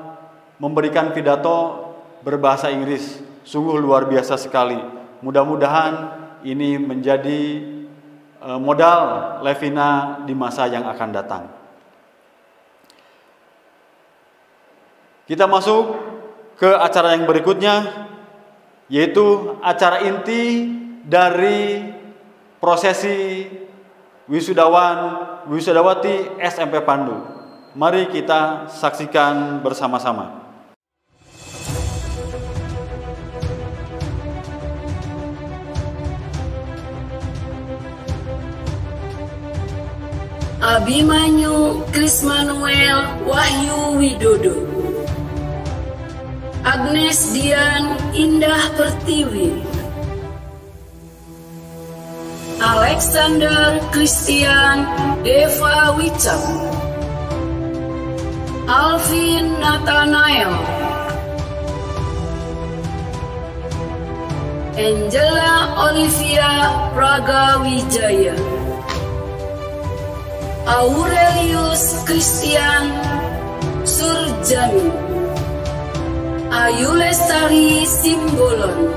memberikan pidato berbahasa Inggris. Sungguh luar biasa sekali. Mudah-mudahan ini menjadi modal Levina di masa yang akan datang. Kita masuk ke acara yang berikutnya, yaitu acara inti dari prosesi wisudawati SMP Pandu. Mari kita saksikan bersama-sama. Abimanyu Krismanuel Wahyu Widodo, Agnes Dian Indah Pertiwi, Alexander Christian Deva Wicak, Alvin Nathanael, Angela Olivia Praga Wijaya, Aurelius Christian Surjani, Ayu Lestari Simbolon,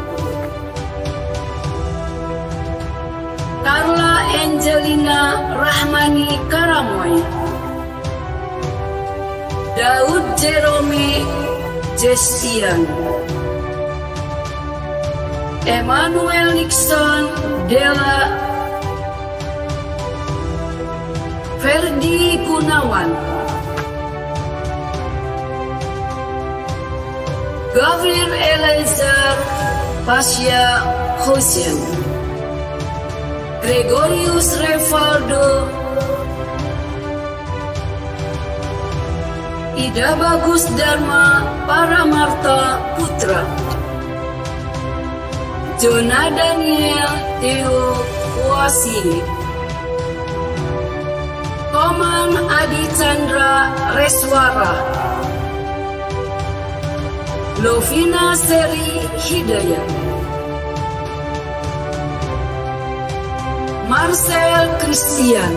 Carla Angelina Rahmani Karamoy, Daud Jerome Jestian, Emmanuel Nixon Dela, Ferdi Gunawan, Gabriel Eliezer Pasya Hussein, Gregorius Revaldo, Ida Bagus Dharma Paramarta Putra, Jona Daniel Theo Wasini, Koman Adi Chandra Reswara, Lovina Seri Hidayat, Marcel Christian,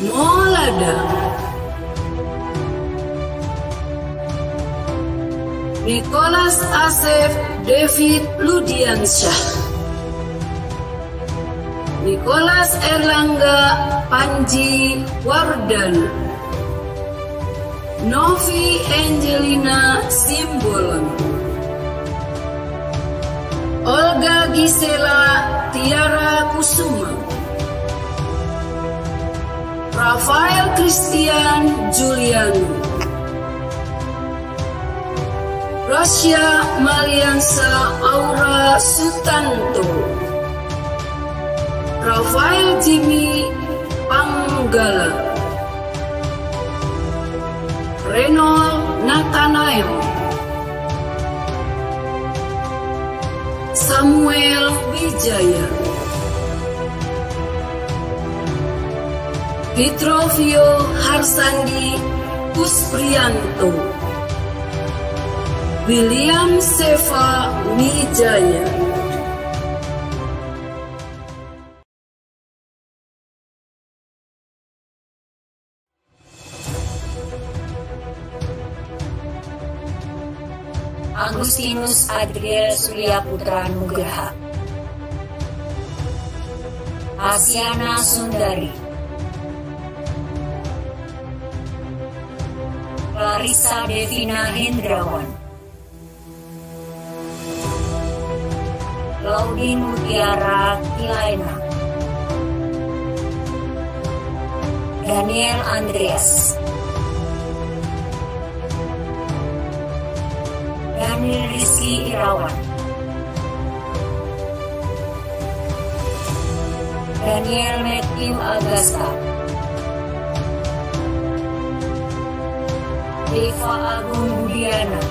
Molada, Nicholas Asef David Ludiansyah, Nicholas Erlangga Panji Wardana, Novi Angelina Simbolon, Olga Gisela Tiara Kusuma, Rafael Christian Juliano, Rasya Maliansa Aura Sutanto, Rafael Jimmy Panggala, Renol Nathanael, Samuel Wijaya, Vitrovio Harsandi Kusprianto, William Seva Wijaya. Agustinus Adriel Surya Putra Nugraha, Asiana Sundari, Clarissa Devina Hendrawan, Claudine Mutiara Kilaina, Daniel Andreas, Daniel Rizky Irawan, Daniel Matthew Agasta, Deva Agung Budiana,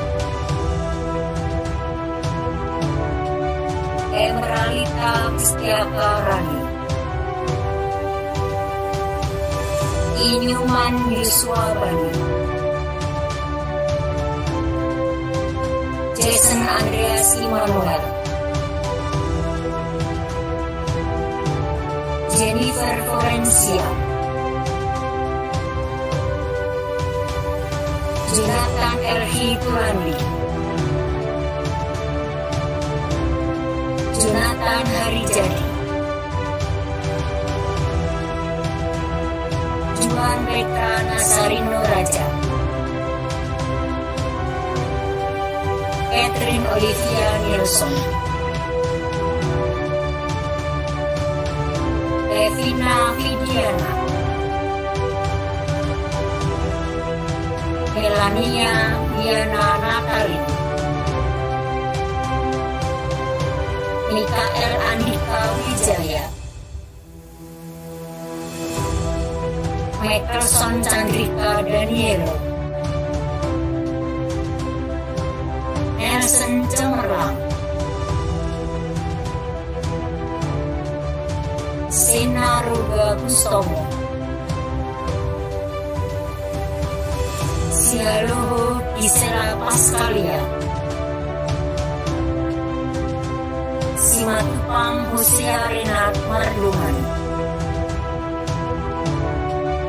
Emeralita Pistiaka Rani, Inyuman Yuswa Bani, Jason Andreas Immanuel, Jennifer Florencia, Jonathan Elhi Turandi, Jonathan Harijadi, Juan Petra Nasarino Raja, Catherine Olivia Nilsson, Evina Vidiana, Melania Diana Natalin, Mikael Andika Wijaya, Michelson Chandrika Danielo, Nelson Cemerlang, Sena Ruga Kustomo, Sialoho Gisela Pascalia, Simatupang Hosea Renat Marduman,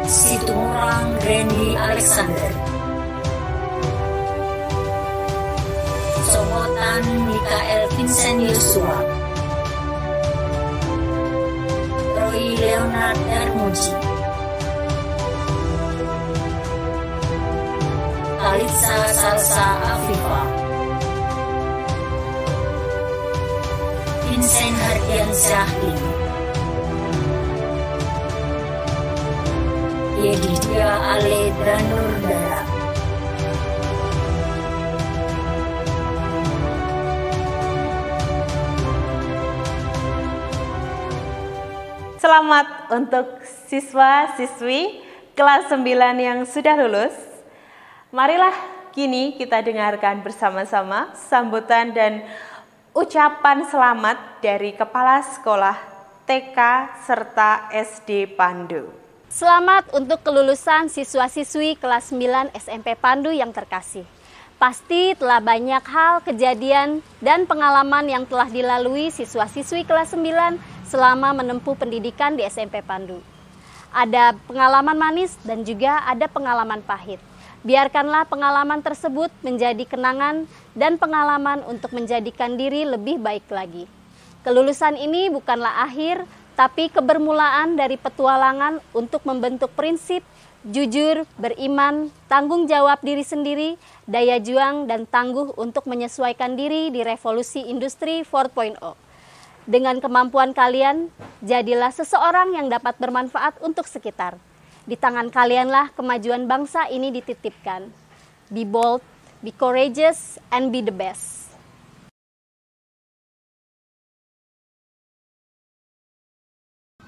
Situmurang Randy Alexander, Somotan Mikael Vincent Yosua, Roy Leonard Darmuji, Alitsa Salsa Afifa, Vincent Hardiansyah Yedidia Ale Danurdara. Selamat untuk siswa-siswi kelas 9 yang sudah lulus. Marilah kini kita dengarkan bersama-sama sambutan dan ucapan selamat dari Kepala Sekolah TK serta SD Pandu. Selamat untuk kelulusan siswa-siswi kelas 9 SMP Pandu yang terkasih. Pasti telah banyak hal, kejadian, dan pengalaman yang telah dilalui siswa-siswi kelas 9 selama menempuh pendidikan di SMP Pandu. Ada pengalaman manis dan juga ada pengalaman pahit. Biarkanlah pengalaman tersebut menjadi kenangan dan pengalaman untuk menjadikan diri lebih baik lagi. Kelulusan ini bukanlah akhir, tapi kebermulaan dari petualangan untuk membentuk prinsip, jujur, beriman, tanggung jawab diri sendiri, daya juang, dan tangguh untuk menyesuaikan diri di revolusi industri 4.0. Dengan kemampuan kalian, jadilah seseorang yang dapat bermanfaat untuk sekitar. Di tangan kalianlah kemajuan bangsa ini dititipkan. Be bold, be courageous, and be the best.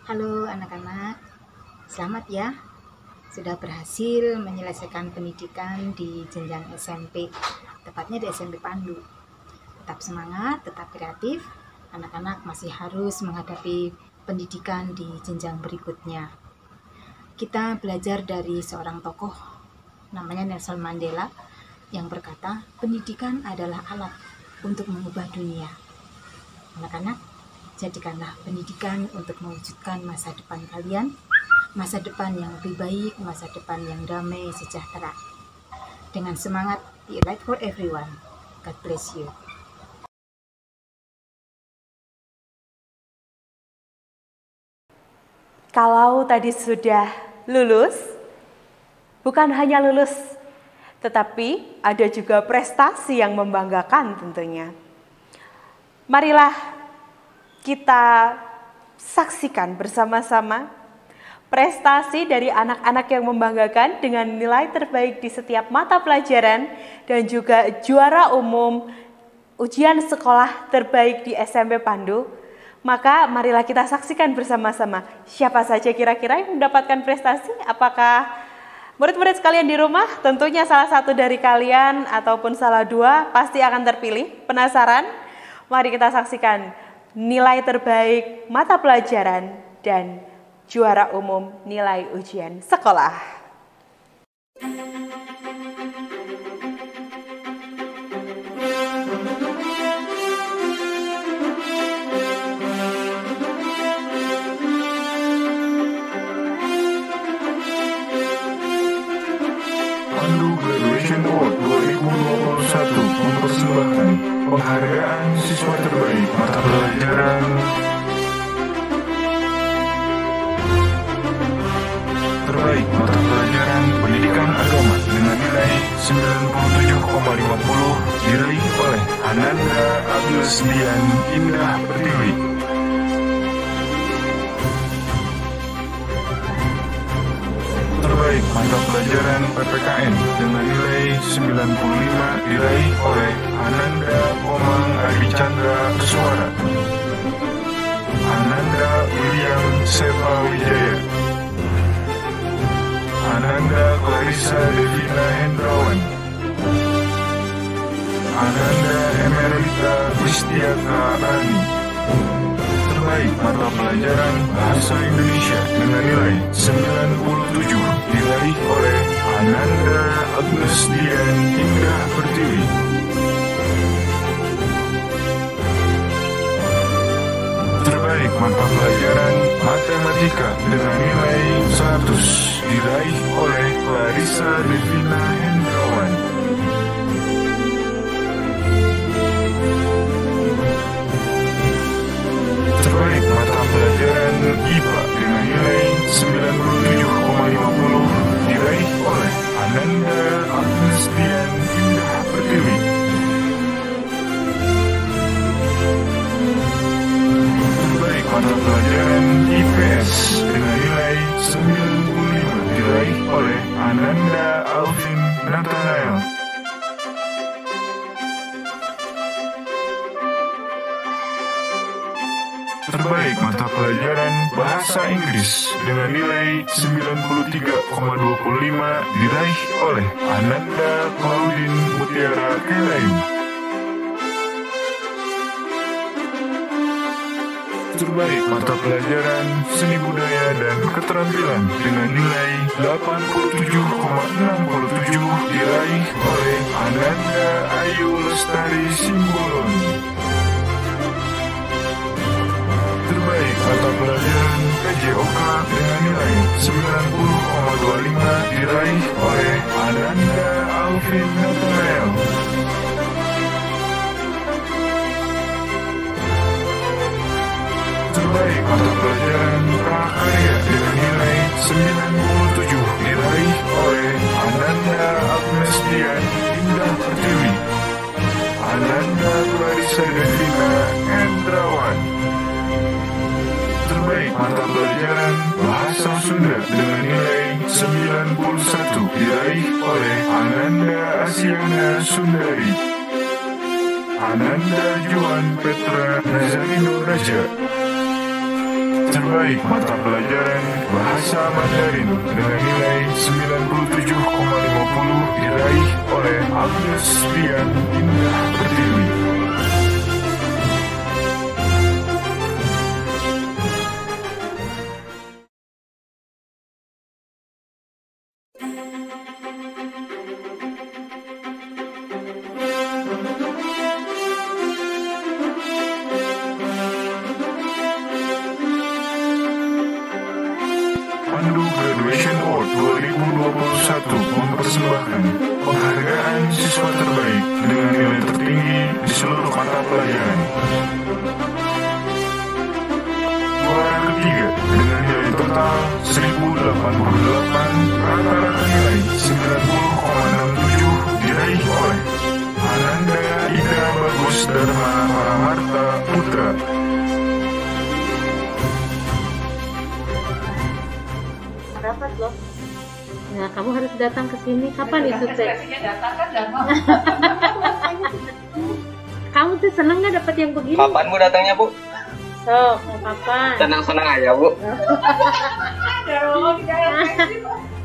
Halo anak-anak, selamat ya. Sudah berhasil menyelesaikan pendidikan di jenjang SMP, tepatnya di SMP Pandu. Tetap semangat, tetap kreatif. Anak-anak masih harus menghadapi pendidikan di jenjang berikutnya. Kita belajar dari seorang tokoh, namanya Nelson Mandela, yang berkata, pendidikan adalah alat untuk mengubah dunia. Anak-anak, jadikanlah pendidikan untuk mewujudkan masa depan kalian, masa depan yang lebih baik, masa depan yang damai, sejahtera. Dengan semangat, be a light for everyone. God bless you. Kalau tadi sudah lulus, bukan hanya lulus, tetapi ada juga prestasi yang membanggakan tentunya. Marilah kita saksikan bersama-sama prestasi dari anak-anak yang membanggakan dengan nilai terbaik di setiap mata pelajaran dan juga juara umum ujian sekolah terbaik di SMP Pandu. Maka marilah kita saksikan bersama-sama siapa saja kira-kira yang mendapatkan prestasi. Apakah murid-murid sekalian di rumah? Tentunya salah satu dari kalian ataupun salah dua pasti akan terpilih. Penasaran? Mari kita saksikan nilai terbaik mata pelajaran dan juara umum nilai ujian sekolah. Pandu Graduation Award 2021 mempersembahkan penghargaan siswa terbaik mata pelajaran mata pelajaran pendidikan agama dengan nilai 97,50 diraih oleh Ananda Agnes Dian Indah Pertiwi. Terbaik mata pelajaran PPKN dengan nilai 95 diraih oleh Ananda Komang Adi Chandra Suara. Ananda William Seva Wijaya. Ananda Clarissa Devina Hendrawan. Ananda Emerita Wistiaka Rani. Terbaik mata pelajaran Bahasa Indonesia dengan nilai 97 diraih oleh Ananda Agnes Dian Indah Pertiwi. Terbaik mata pelajaran Matematika dengan nilai 100 diraih oleh Clarissa Devina Hendrawan. Terbaik mata pelajaran IPA dengan nilai 97,50 diraih oleh Ananda Agnes Dian Ananda Alvin Nathanael. Terbaik mata pelajaran Bahasa Inggris dengan nilai 93,25 diraih oleh Ananda Claudine Mutiara Kelain. Terbaik mata pelajaran Seni Budaya dan Keterampilan dengan nilai 87,67 diraih oleh Ananda Ayu Lestari Simbolon. Terbaik mata pelajaran PJOK dengan nilai 90,25 diraih oleh Ananda Alvin Nathanael. Terbaik mata pelajaran Prakarya dengan nilai 97 diraih oleh Ananda Agnes Dian Indah Pertiwi, Ananda Clarissa Devina Hendrawan. Terbaik mata pelajaran Bahasa Sunda dengan nilai 91 diraih oleh Ananda Asiana Sundari, Ananda Juan Petra Nazarino Raja. Terbaik mata pelajaran Bahasa Mandarin dengan nilai 97,50 diraih oleh Agnes Dian Indah Pertiwi. Pandu Graduation Award 2021 mempersembahkan penghargaan siswa terbaik dengan nilai tertinggi di seluruh mata pelajaran. Juara ketiga dengan nilai total 1088, rata-rata nilai 90,67 diraih oleh Ananda Ida Bagus Dharma Paramarta Putra. Dapat loh. Nah, kamu harus datang ke sini. Kapan itu teh? Datang kan Dharma. Kamu tuh seneng nggak dapat yang begini? Kapan Bu datangnya Bu? So, mau kapan? Senang-senang aja Bu.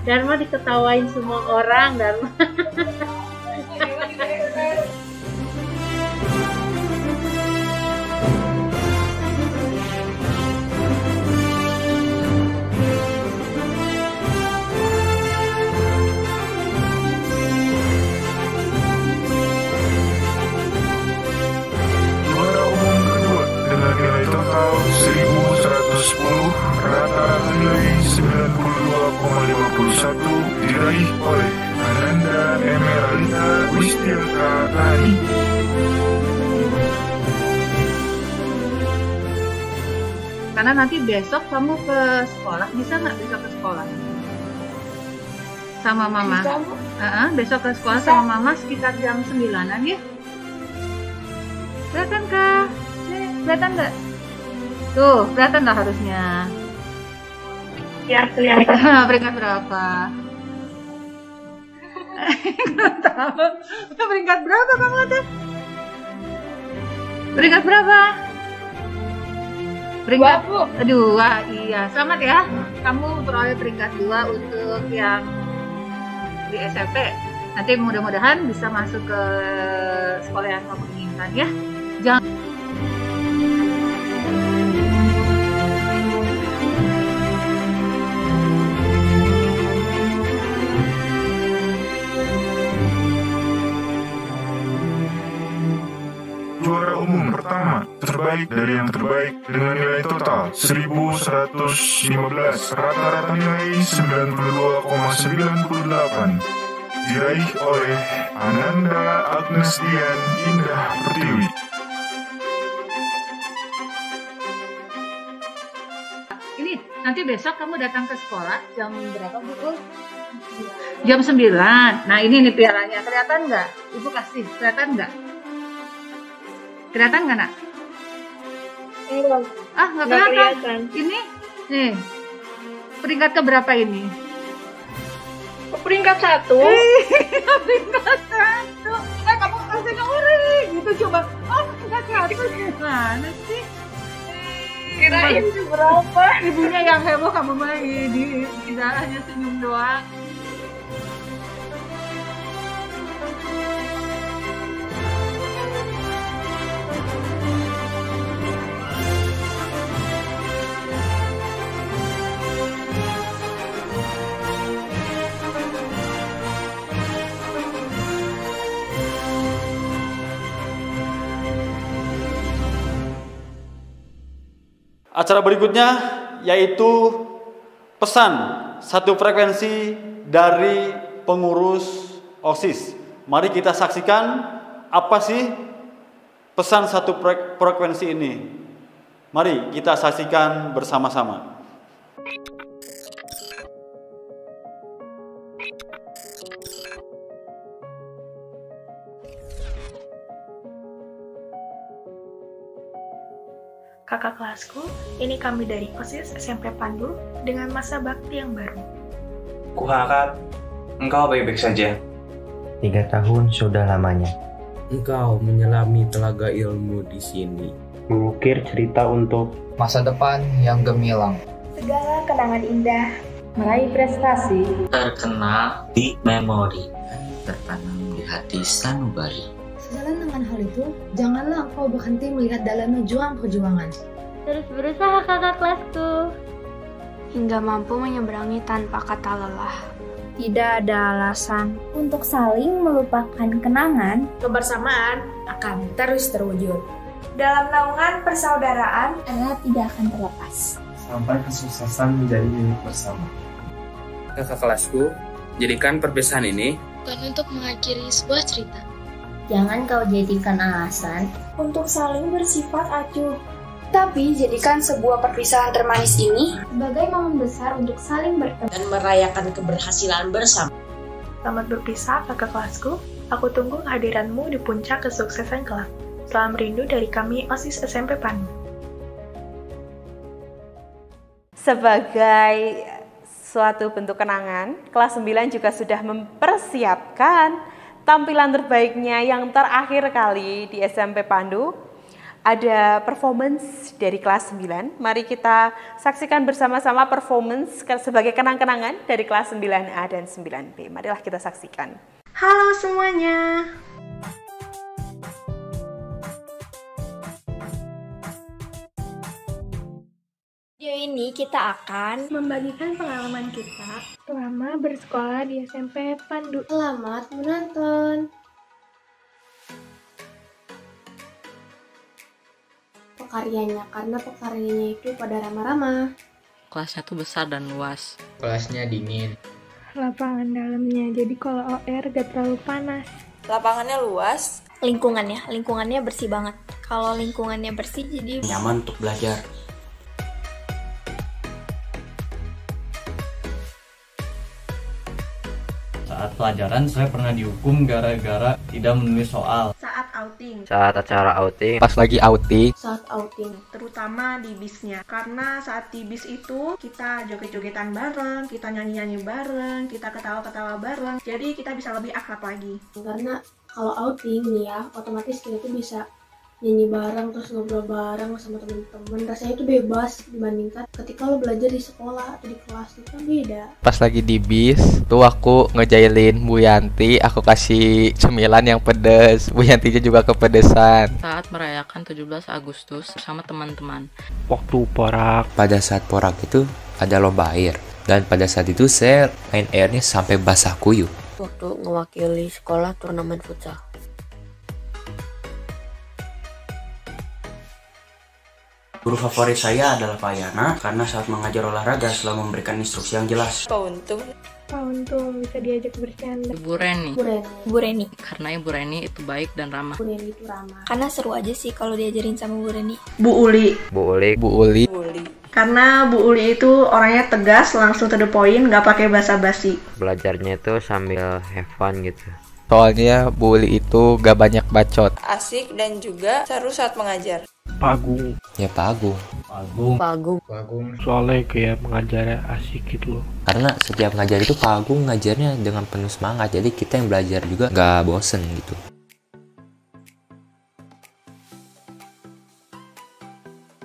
Dharma diketawain semua orang, Dharma. Total 1110, rata-rata nilai 92,51 diraih oleh Ananda Emeralita Wistiaka Tani. Karena nanti besok kamu ke sekolah, bisa nggak besok ke sekolah? Sama mama? Besok ke sekolah sama mama sekitar jam 9-an ya? Kelihatan kah? Kelihatan nggak? Tuh, kelihatan nggak harusnya? Ya, kelihatan. Peringkat berapa? Nggak tahu. Peringkat berapa kamu tuh? Peringkat berapa? Peringkat 2. Iya, selamat ya. Kamu peroleh peringkat 2 untuk yang di SMP. Nanti mudah-mudahan bisa masuk ke sekolah yang kamu inginkan ya. Jangan Juara umum pertama, terbaik dari yang terbaik dengan nilai total 1115, rata-rata nilai 92,98 diraih oleh Ananda Agnes Dian Indah Pertiwi. ini nanti besok kamu datang ke sekolah jam berapa Bu? Jam 9. Nah ini nih pialanya, kelihatan nggak? Ibu kasih, kelihatan nggak? Kelihatan nggak nak? Enggak. Ah nggak kelihatan. Ini nih peringkat ke berapa ini? peringkat 1. Peringkat 1. Kamu kasih uring gitu coba. Oh, peringkat 1 gimana sih? Kirain berapa? Ibunya yang heboh, kamu mah tidak hanya senyum doang. Acara berikutnya yaitu pesan satu frekuensi dari pengurus OSIS. Mari kita saksikan apa sih pesan satu frekuensi ini. Mari kita saksikan bersama-sama. Kakak kelasku, ini kami dari OSIS SMP Pandu dengan masa bakti yang baru. Kuharap engkau baik-baik saja. 3 tahun sudah lamanya. Engkau menyelami telaga ilmu di sini. Mengukir cerita untuk masa depan yang gemilang. Segala kenangan indah. Meraih prestasi. Terkenal di memori. Tertanam di hati sanubari. Sejalan dengan hal itu, janganlah engkau berhenti melihat dalamnya jurang perjuangan. Terus berusaha kakak kelasku. Hingga mampu menyeberangi tanpa kata lelah. Tidak ada alasan untuk saling melupakan kenangan. Kebersamaan akan terus terwujud. Dalam naungan persaudaraan, adalah tidak akan terlepas. Sampai kesuksesan menjadi milik bersama. Kakak kelasku, jadikan perpisahan ini bukan untuk mengakhiri sebuah cerita. Jangan kau jadikan alasan untuk saling bersifat acuh. Tapi jadikan sebuah perpisahan termanis ini sebagai momen besar untuk saling bertemu dan merayakan keberhasilan bersama. Selamat berpisah kakak kelasku. Aku tunggu kehadiranmu di puncak kesuksesan kelak. Salam rindu dari kami OSIS SMP Pandu. Sebagai suatu bentuk kenangan, kelas 9 juga sudah mempersiapkan tampilan terbaiknya yang terakhir kali di SMP Pandu. Ada performance dari kelas 9. Mari kita saksikan bersama-sama performance sebagai kenang-kenangan dari kelas 9A dan 9B. Marilah kita saksikan. Halo semuanya. Video ini kita akan membagikan pengalaman kita selama bersekolah di SMP Pandu. Selamat menonton. Pekaryanya, karena pekaryanya itu pada rama-rama. Kelasnya tuh besar dan luas. Kelasnya dingin. Lapangan dalamnya, jadi kalau OR gak terlalu panas. Lapangannya luas. Lingkungannya bersih banget. Kalau lingkungannya bersih jadi nyaman untuk belajar. Saat pelajaran saya pernah dihukum gara-gara tidak menulis soal. Saat outing. Saat acara outing. Pas lagi outing. Saat outing. Terutama di bisnya. Karena saat di bis itu kita joget-jogetan bareng, kita nyanyi-nyanyi bareng, kita ketawa-ketawa bareng. Jadi kita bisa lebih akrab lagi. Karena kalau outing nih ya, otomatis kita tuh bisa nyanyi bareng, terus ngobrol bareng sama temen-temen. Rasanya itu bebas dibandingkan ketika lo belajar di sekolah atau di kelas, itu kan beda. Pas lagi di bis tuh aku ngejailin Bu Yanti, aku kasih cemilan yang pedes. Bu Yantinya juga kepedesan. Saat merayakan 17 Agustus bersama teman-teman. Waktu porak. Pada saat porak itu ada lomba air. Dan pada saat itu saya main airnya sampai basah kuyup. Waktu ngewakili sekolah turnamen futsal. Guru favorit saya adalah Pak Yana karena saat mengajar olahraga selalu memberikan instruksi yang jelas. Pak Untung bisa diajak bercanda. Bu Reni. Bu Reni. Karena Ibu Reni itu baik dan ramah. Bu Reni itu ramah. Karena seru aja sih kalau diajarin sama Bu Reni. Bu Uli. Karena Bu Uli itu orangnya tegas, langsung to the point, nggak pakai basa-basi. Belajarnya itu sambil have fun gitu. Soalnya Bu Uli itu gak banyak bacot. Asik dan juga seru saat mengajar. Pak Agung. Ya Pak Agung. Pak Agung. Soalnya kayak mengajarnya asik gitu loh. Karena setiap ngajar itu Pak Agung ngajarnya dengan penuh semangat, jadi kita yang belajar juga gak bosen gitu.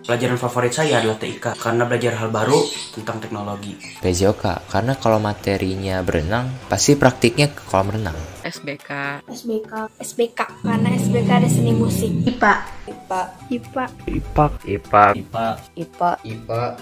Pelajaran favorit saya adalah TIK karena belajar hal baru tentang teknologi. PJOK karena kalau materinya berenang, pasti praktiknya ke kolam renang. SBK karena SBK ada seni musik.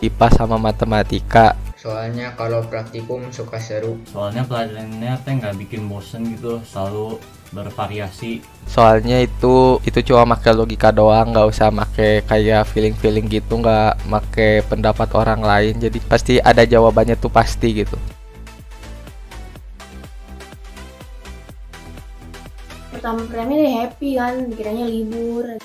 IPA sama matematika. Soalnya kalau praktikum suka seru. Soalnya pelajarannya teh nggak bikin bosen gitu, selalu bervariasi. Soalnya itu cuma pakai logika doang, nggak usah pakai kayak feeling gitu, nggak pakai pendapat orang lain. Jadi pasti ada jawabannya tuh pasti gitu. Pertama-pertamanya deh happy kan, kiranya libur.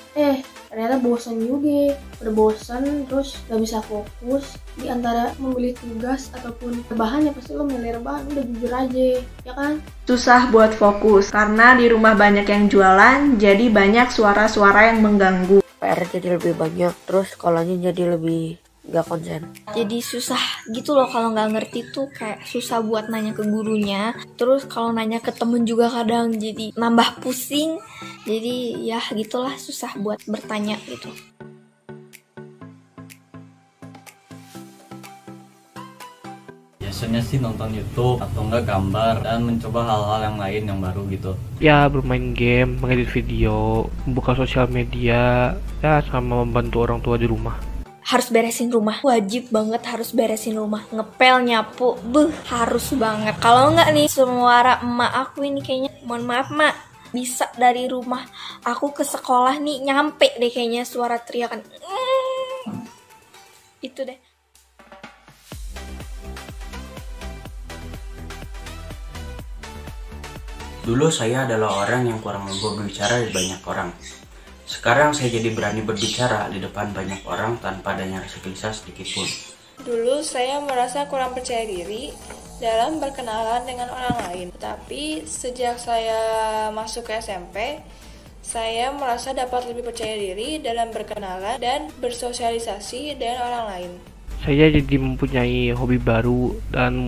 Ternyata bosan juga. Udah bosan, terus gak bisa fokus. Di antara memilih tugas ataupun rebahan ya pasti lo milih rebahan, udah jujur aja, ya kan? Susah buat fokus, karena di rumah banyak yang jualan, jadi banyak suara-suara yang mengganggu. PR jadi lebih banyak, terus sekolahnya jadi lebih gak konsen. Jadi susah gitu loh kalau nggak ngerti tuh, kayak susah buat nanya ke gurunya. Terus kalau nanya ke temen juga kadang jadi nambah pusing. Jadi ya gitulah, susah buat bertanya gitu. Biasanya sih nonton YouTube atau enggak gambar dan mencoba hal-hal yang lain yang baru gitu. Ya bermain game, mengedit video, membuka sosial media, ya sama membantu orang tua di rumah. Harus beresin rumah, wajib banget harus beresin rumah. Ngepel, nyapu, harus banget. Kalau enggak nih suara emak aku ini kayaknya, mohon maaf mak, bisa dari rumah aku ke sekolah nih nyampe deh kayaknya suara teriakan. Itu deh. Dulu saya adalah orang yang kurang mampu berbicara di banyak orang. Sekarang saya jadi berani berbicara di depan banyak orang tanpa adanya rasa gelisah sedikit pun. Dulu saya merasa kurang percaya diri dalam berkenalan dengan orang lain. Tapi sejak saya masuk ke SMP, saya merasa dapat lebih percaya diri dalam berkenalan dan bersosialisasi dengan orang lain. Saya jadi mempunyai hobi baru dan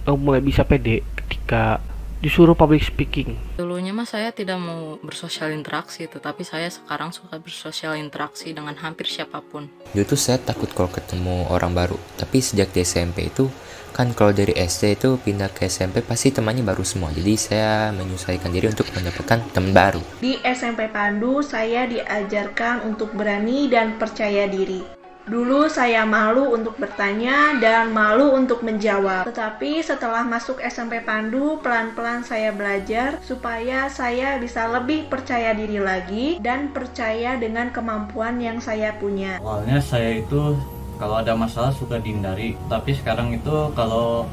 mulai bisa pede ketika disuruh public speaking. Dulunya mah saya tidak mau bersosial interaksi, tetapi saya sekarang suka bersosial interaksi dengan hampir siapapun. Dulu tuh saya takut kalau ketemu orang baru, tapi sejak di SMP itu kan kalau dari SD itu pindah ke SMP pasti temannya baru semua, jadi saya menyesuaikan diri untuk mendapatkan teman baru. Di SMP Pandu saya diajarkan untuk berani dan percaya diri. Dulu saya malu untuk bertanya dan malu untuk menjawab. Tetapi setelah masuk SMP Pandu, pelan-pelan saya belajar supaya saya bisa lebih percaya diri lagi dan percaya dengan kemampuan yang saya punya. Awalnya saya itu kalau ada masalah suka dihindari, tapi sekarang itu kalau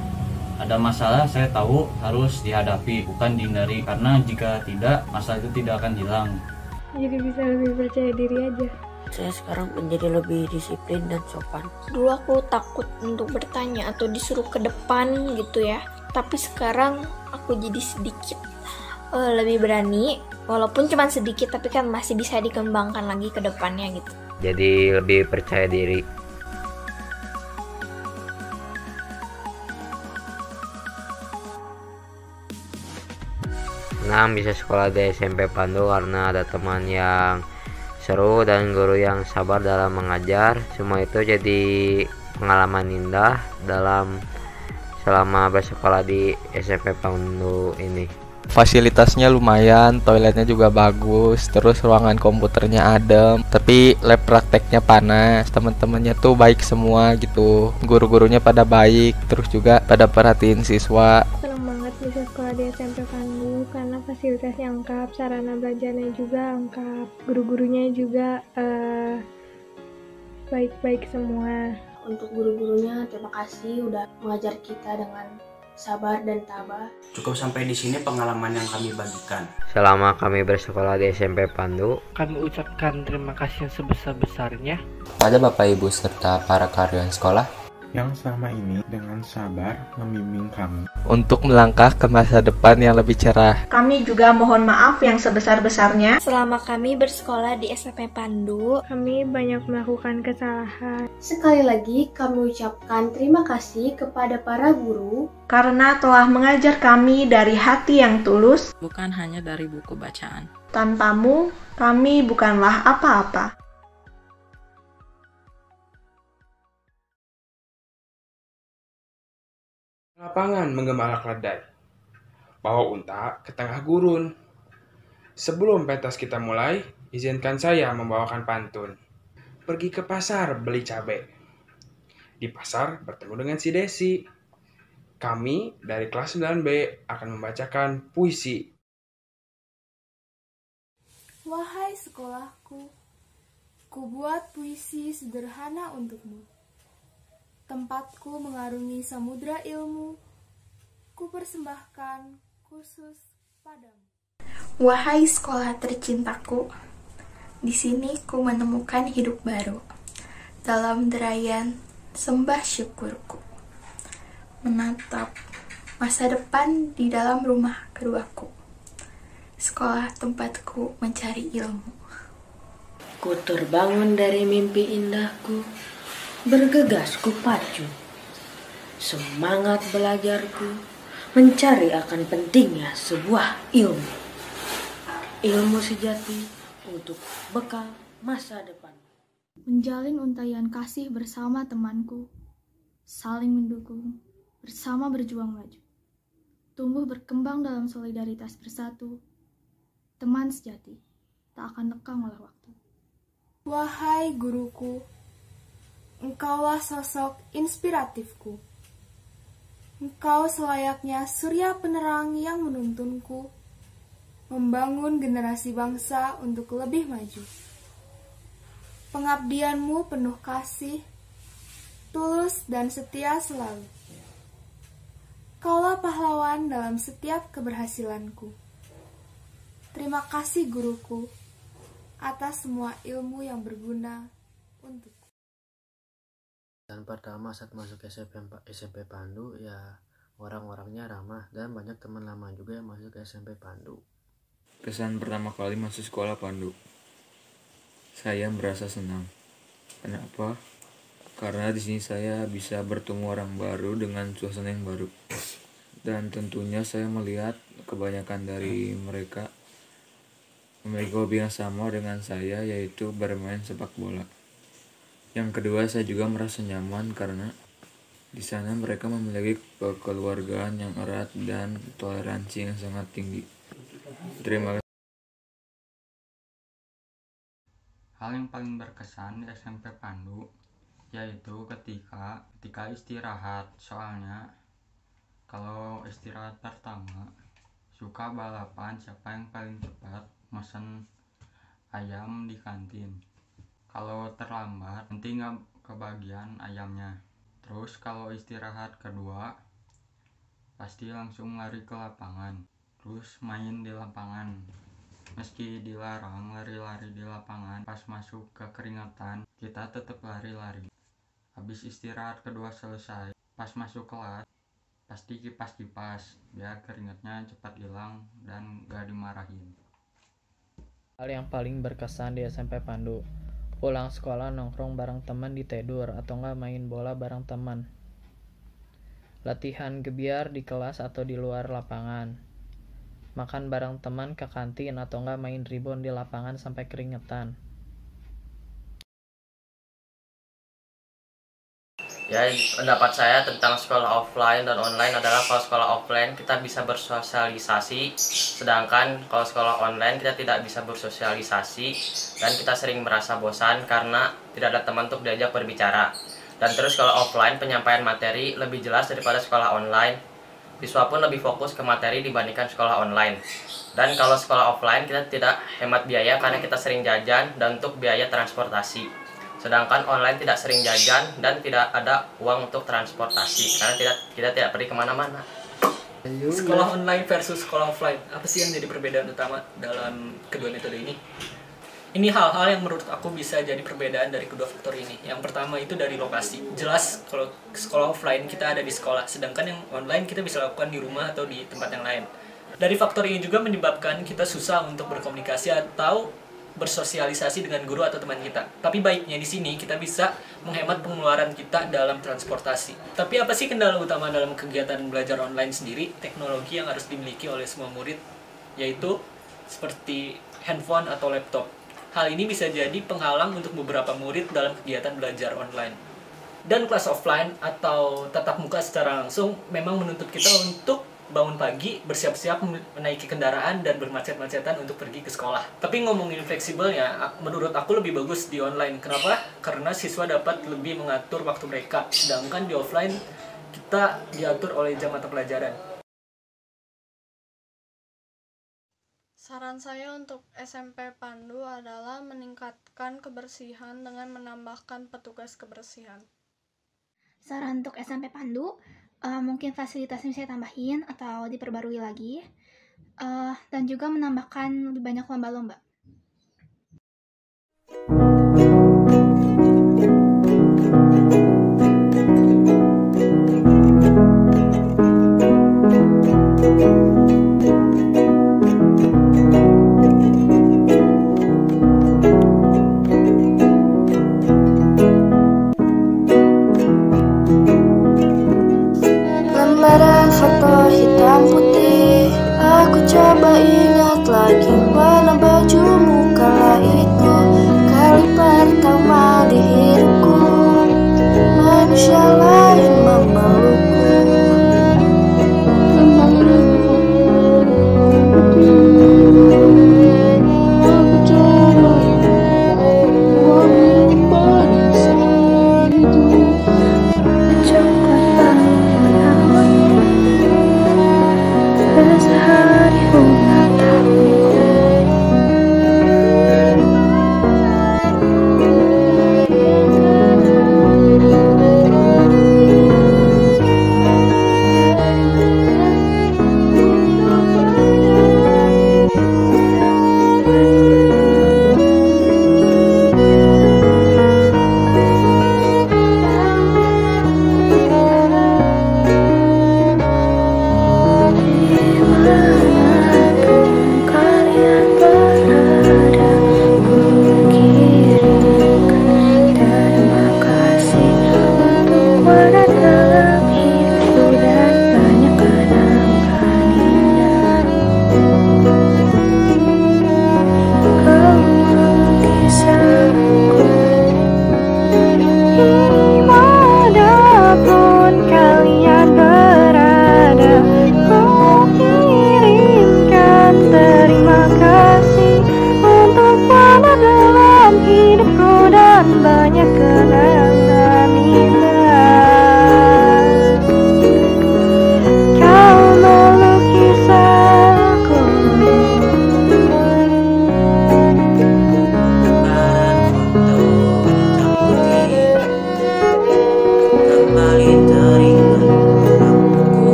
ada masalah saya tahu harus dihadapi, bukan dihindari, karena jika tidak, masalah itu tidak akan hilang. Jadi bisa lebih percaya diri aja. Saya sekarang menjadi lebih disiplin dan sopan. Dulu aku takut untuk bertanya atau disuruh ke depan gitu ya. Tapi sekarang aku jadi sedikit lebih berani. Walaupun cuma sedikit, tapi kan masih bisa dikembangkan lagi ke depannya gitu. Jadi lebih percaya diri. Senang bisa sekolah di SMP Pandu karena ada teman yang seru dan guru yang sabar dalam mengajar. Semua itu jadi pengalaman indah selama bersekolah di SMP Pandu ini. Fasilitasnya lumayan, toiletnya juga bagus, terus ruangan komputernya adem, tapi lab prakteknya panas. Teman-temannya tuh baik semua gitu, guru-gurunya pada baik, terus juga pada perhatiin siswa. Senang banget bisa sekolah di SMP Pandu karena fasilitasnya lengkap, sarana belajarnya juga lengkap, guru-gurunya juga baik-baik semua. Untuk guru-gurunya terima kasih udah mengajar kita dengan sabar dan tabah. Cukup sampai di sini pengalaman yang kami bagikan. Selama kami bersekolah di SMP Pandu, kami ucapkan terima kasih yang sebesar-besarnya pada Bapak Ibu serta para karyawan sekolah. yang selama ini dengan sabar membimbing kami untuk melangkah ke masa depan yang lebih cerah. Kami juga mohon maaf yang sebesar-besarnya Selama kami bersekolah di SMP Pandu, Kami banyak melakukan kesalahan. Sekali lagi kami ucapkan terima kasih kepada para guru karena telah mengajar kami dari hati yang tulus. Bukan hanya dari buku bacaan. Tanpamu, kami bukanlah apa-apa. Lapangan menggembala keledai, bawa unta ke tengah gurun. Sebelum pentas kita mulai, izinkan saya membawakan pantun. Pergi ke pasar beli cabai. Di pasar bertemu dengan si Desi. Kami dari kelas 9B akan membacakan puisi. Wahai sekolahku, ku buat puisi sederhana untukmu. Tempatku mengarungi samudra ilmu, ku persembahkan khusus padamu. Wahai sekolah tercintaku, di sini ku menemukan hidup baru. Dalam derayan sembah syukurku, menatap masa depan di dalam rumah keduaku. Sekolah tempatku mencari ilmu. Ku terbangun dari mimpi indahku, bergegas ku pacu. Semangat belajarku mencari akan pentingnya sebuah ilmu. Ilmu sejati untuk bekal masa depan. menjalin untayan kasih bersama temanku, saling mendukung, bersama berjuang maju, tumbuh berkembang dalam solidaritas bersatu, teman sejati, tak akan lekang oleh waktu. Wahai guruku, engkaulah sosok inspiratifku. Engkau selayaknya surya penerang yang menuntunku, membangun generasi bangsa untuk lebih maju. Pengabdianmu penuh kasih, tulus dan setia selalu. Kaulah pahlawan dalam setiap keberhasilanku. Terima kasih guruku, atas semua ilmu yang berguna untukku. Dan pertama saat masuk SMP Pandu, ya orang-orangnya ramah dan banyak teman lama juga yang masuk ke SMP Pandu. Kesan pertama kali masuk sekolah Pandu, saya merasa senang. Kenapa? Karena di sini saya bisa bertemu orang baru dengan suasana yang baru. Dan tentunya saya melihat kebanyakan dari mereka memiliki hobi yang sama dengan saya, yaitu bermain sepak bola. Yang kedua, saya juga merasa nyaman karena di sana mereka memiliki kekeluargaan yang erat dan toleransi yang sangat tinggi. Terima kasih. Hal yang paling berkesan di SMP Pandu yaitu ketika istirahat. Soalnya kalau istirahat pertama suka balapan siapa yang paling cepat mesen ayam di kantin. Kalau terlambat nanti nggak kebagian ayamnya. Terus kalau istirahat kedua pasti langsung lari ke lapangan, terus main di lapangan. Meski dilarang lari-lari di lapangan, pas masuk ke keringetan kita tetap lari-lari. Habis istirahat kedua selesai, pas masuk kelas pasti kipas-kipas biar keringatnya cepat hilang dan gak dimarahin. Hal yang paling berkesan di SMP Pandu, pulang sekolah nongkrong bareng teman di Tedur atau enggak main bola bareng teman. Latihan gebiar di kelas atau di luar lapangan. Makan bareng teman ke kantin atau enggak main ribon di lapangan sampai keringetan. Ya, pendapat saya tentang sekolah offline dan online adalah kalau sekolah offline kita bisa bersosialisasi, sedangkan kalau sekolah online kita tidak bisa bersosialisasi dan kita sering merasa bosan karena tidak ada teman untuk diajak berbicara. Dan terus kalau offline penyampaian materi lebih jelas daripada sekolah online, siswa pun lebih fokus ke materi dibandingkan sekolah online. Dan kalau sekolah offline kita tidak hemat biaya karena kita sering jajan dan untuk biaya transportasi. Sedangkan online tidak sering jajan dan tidak ada uang untuk transportasi karena kita tidak pergi kemana-mana. Sekolah online versus sekolah offline, apa sih yang jadi perbedaan utama dalam kedua metode ini? Ini hal-hal yang menurut aku bisa jadi perbedaan dari kedua faktor ini. Yang pertama itu dari lokasi. Jelas kalau sekolah offline kita ada di sekolah, sedangkan yang online kita bisa lakukan di rumah atau di tempat yang lain. Dari faktor ini juga menyebabkan kita susah untuk berkomunikasi atau bersosialisasi dengan guru atau teman kita. Tapi baiknya di sini kita bisa menghemat pengeluaran kita dalam transportasi. Tapi apa sih kendala utama dalam kegiatan belajar online sendiri? Teknologi yang harus dimiliki oleh semua murid, yaitu seperti handphone atau laptop. Hal ini bisa jadi penghalang untuk beberapa murid dalam kegiatan belajar online. Dan kelas offline atau tatap muka secara langsung memang menuntut kita untuk bangun pagi, bersiap-siap menaiki kendaraan dan bermacet-macetan untuk pergi ke sekolah. Tapi ngomongin fleksibelnya, menurut aku lebih bagus di online. Kenapa? Karena siswa dapat lebih mengatur waktu mereka. Sedangkan di offline kita diatur oleh jam mata pelajaran. Saran saya untuk SMP Pandu adalah meningkatkan kebersihan dengan menambahkan petugas kebersihan. Saran untuk SMP Pandu, mungkin fasilitasnya bisa tambahin atau diperbarui lagi, dan juga menambahkan lebih banyak lomba-lomba. Lembaran foto hitam putih, aku coba ingat lagi warna bajumu kala itu. Kali pertama di hidupku, manusia lain memelukku.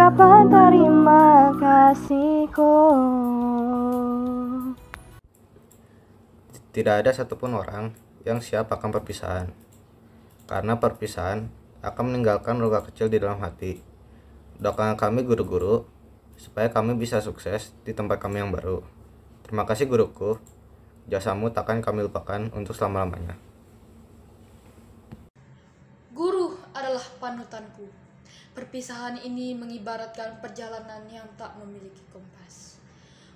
ungkapan terima kasihku. Tidak ada satupun orang yang siap akan perpisahan, karena perpisahan akan meninggalkan luka kecil di dalam hati. Doakan kami guru-guru supaya kami bisa sukses di tempat kami yang baru. Terima kasih guruku. Jasamu takkan kami lupakan untuk selama-lamanya. Guru adalah panutanku. Perpisahan ini mengibaratkan perjalanan yang tak memiliki kompas.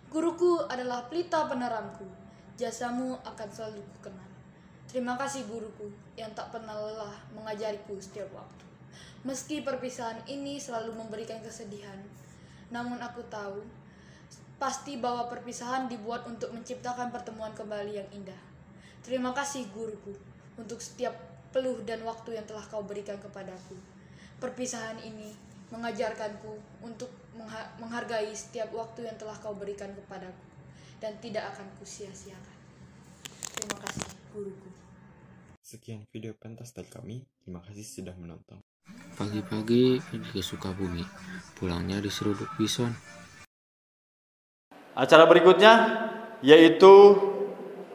Guruku adalah pelita peneramku. Jasamu akan selalu kukenang. Terima kasih guruku yang tak pernah lelah mengajariku setiap waktu. Meski perpisahan ini selalu memberikan kesedihan, namun aku tahu pasti bahwa perpisahan dibuat untuk menciptakan pertemuan kembali yang indah. Terima kasih guruku untuk setiap peluh dan waktu yang telah kau berikan kepadaku. Perpisahan ini mengajarkanku untuk menghargai setiap waktu yang telah kau berikan kepadaku dan tidak akan kusia-siakan. Terima kasih guruku. Sekian video pentas dari kami. Terima kasih sudah menonton. Pagi-pagi pergi ke Sukabumi, pulangnya diseruduk bison. Acara berikutnya yaitu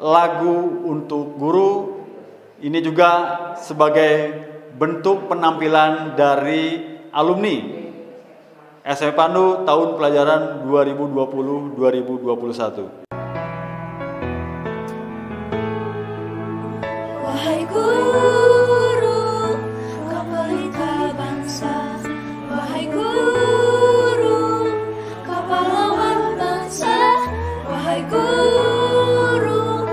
lagu untuk guru. Ini juga sebagai bentuk penampilan dari alumni SMP Pandu tahun pelajaran 2020-2021. Wahai guru, kau pelita bangsa. Wahai guru, kau pahlawan bangsa. Wahai guru,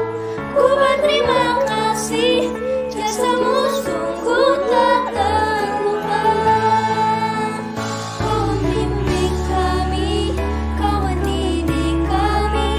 ku berterima kasih. Jasamu sungguh tak terlupa. Kau membimbing kami, kau mendidik kami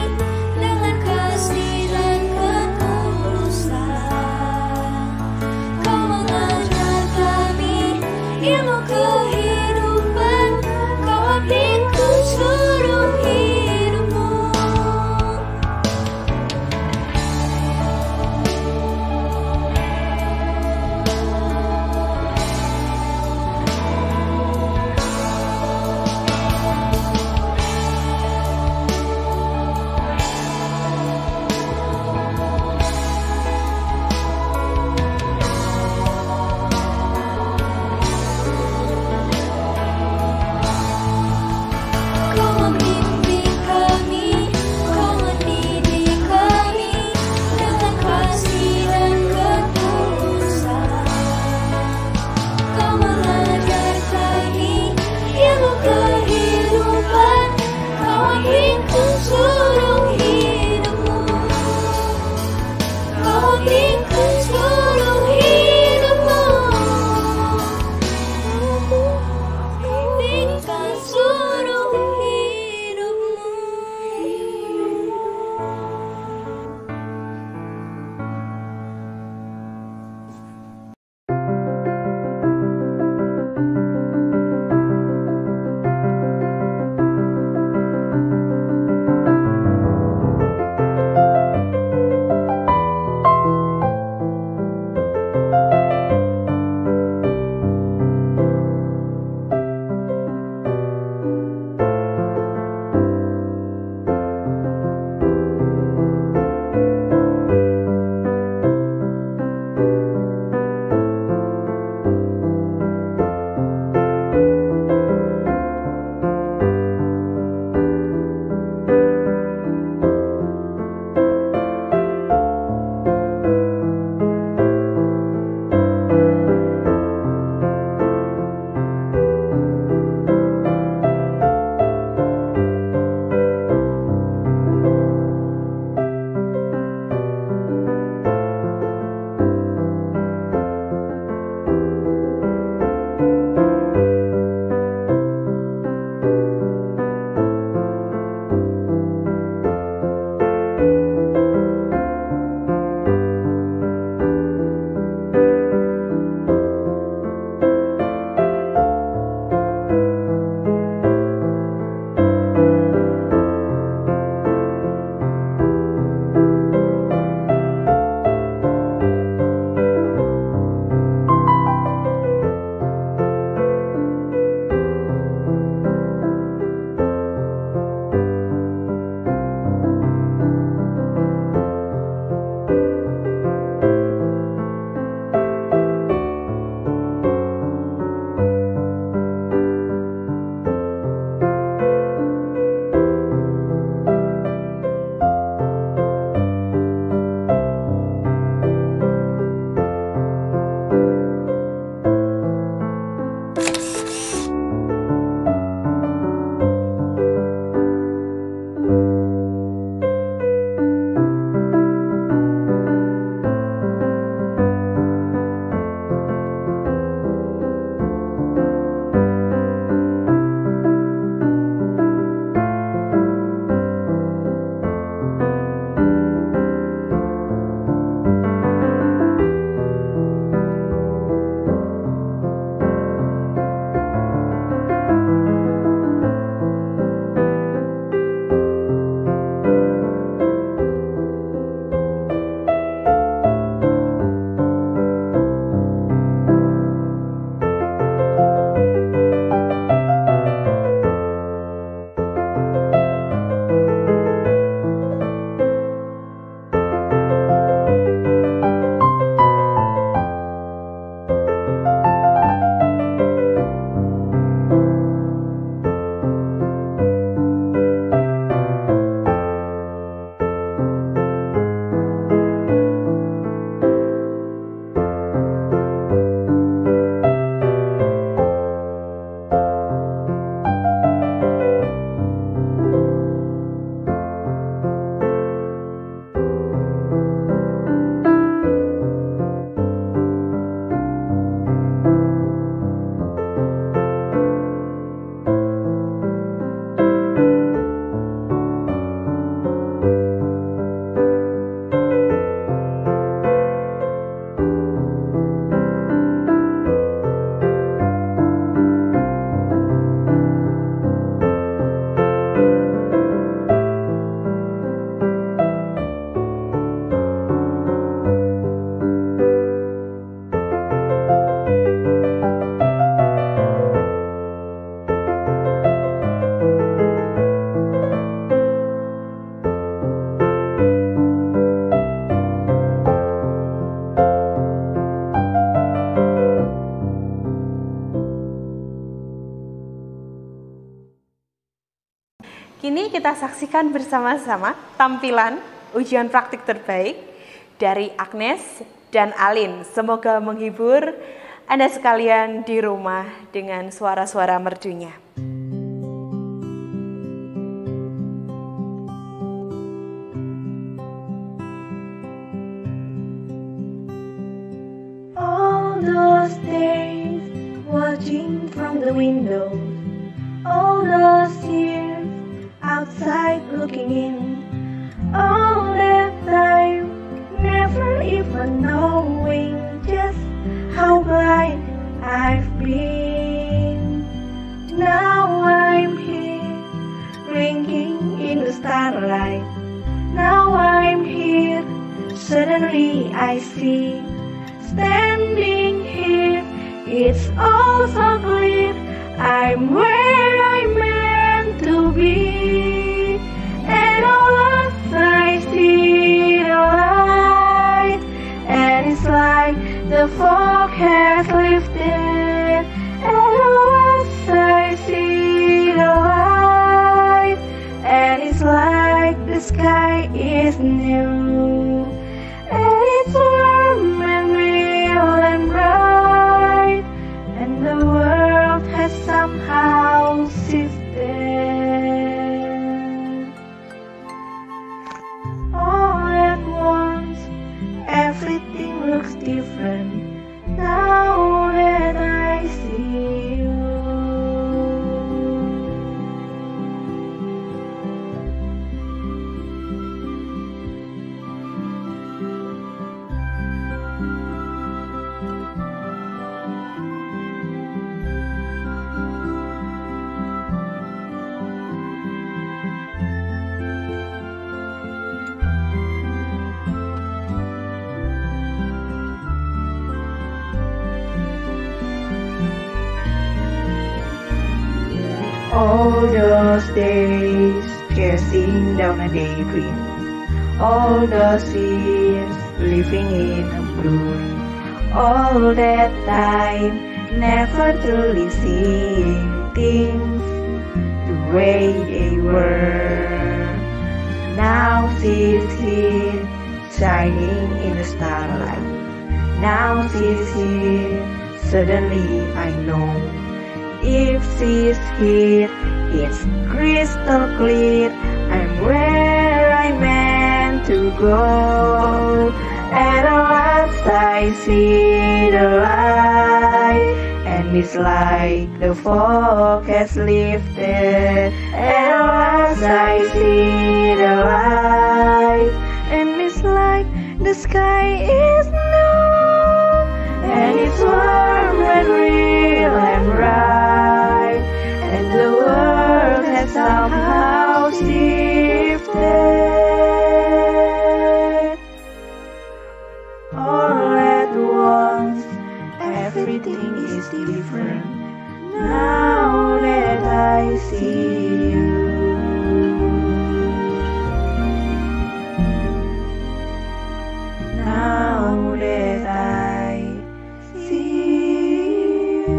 kita saksikan bersama-sama tampilan ujian praktik terbaik dari Agnes dan Alin. Semoga menghibur Anda sekalian di rumah dengan suara-suara merdunya. All those days watching from the window, all those years outside looking in, all that time never even knowing just how blind I've been. Now I'm here, drinking in the starlight. Now I'm here, suddenly I see. Standing here, it's all so clear. I'm where I'm meant to be. And all of I see the light, and it's like the fog has lifted. And all of I see the light, and it's like the sky is new. And it's warm and real and bright, and the world has somehow shifted. All at once, everything looks different now that I see you. All those days chasing down a daydream, all those years living in a blur, all that time never truly seeing things the way they were. Now she's here, shining in the starlight. Now she's here, suddenly I know. If she's here, it's crystal clear. I'm where I'm meant to go. At last I see the light, and it's like the fog has lifted. At last I see the light, and it's like the sky is new. And it's warm and real and bright, and the world has somehow shifted. All at once, everything is different now that I see you. Now that I see you.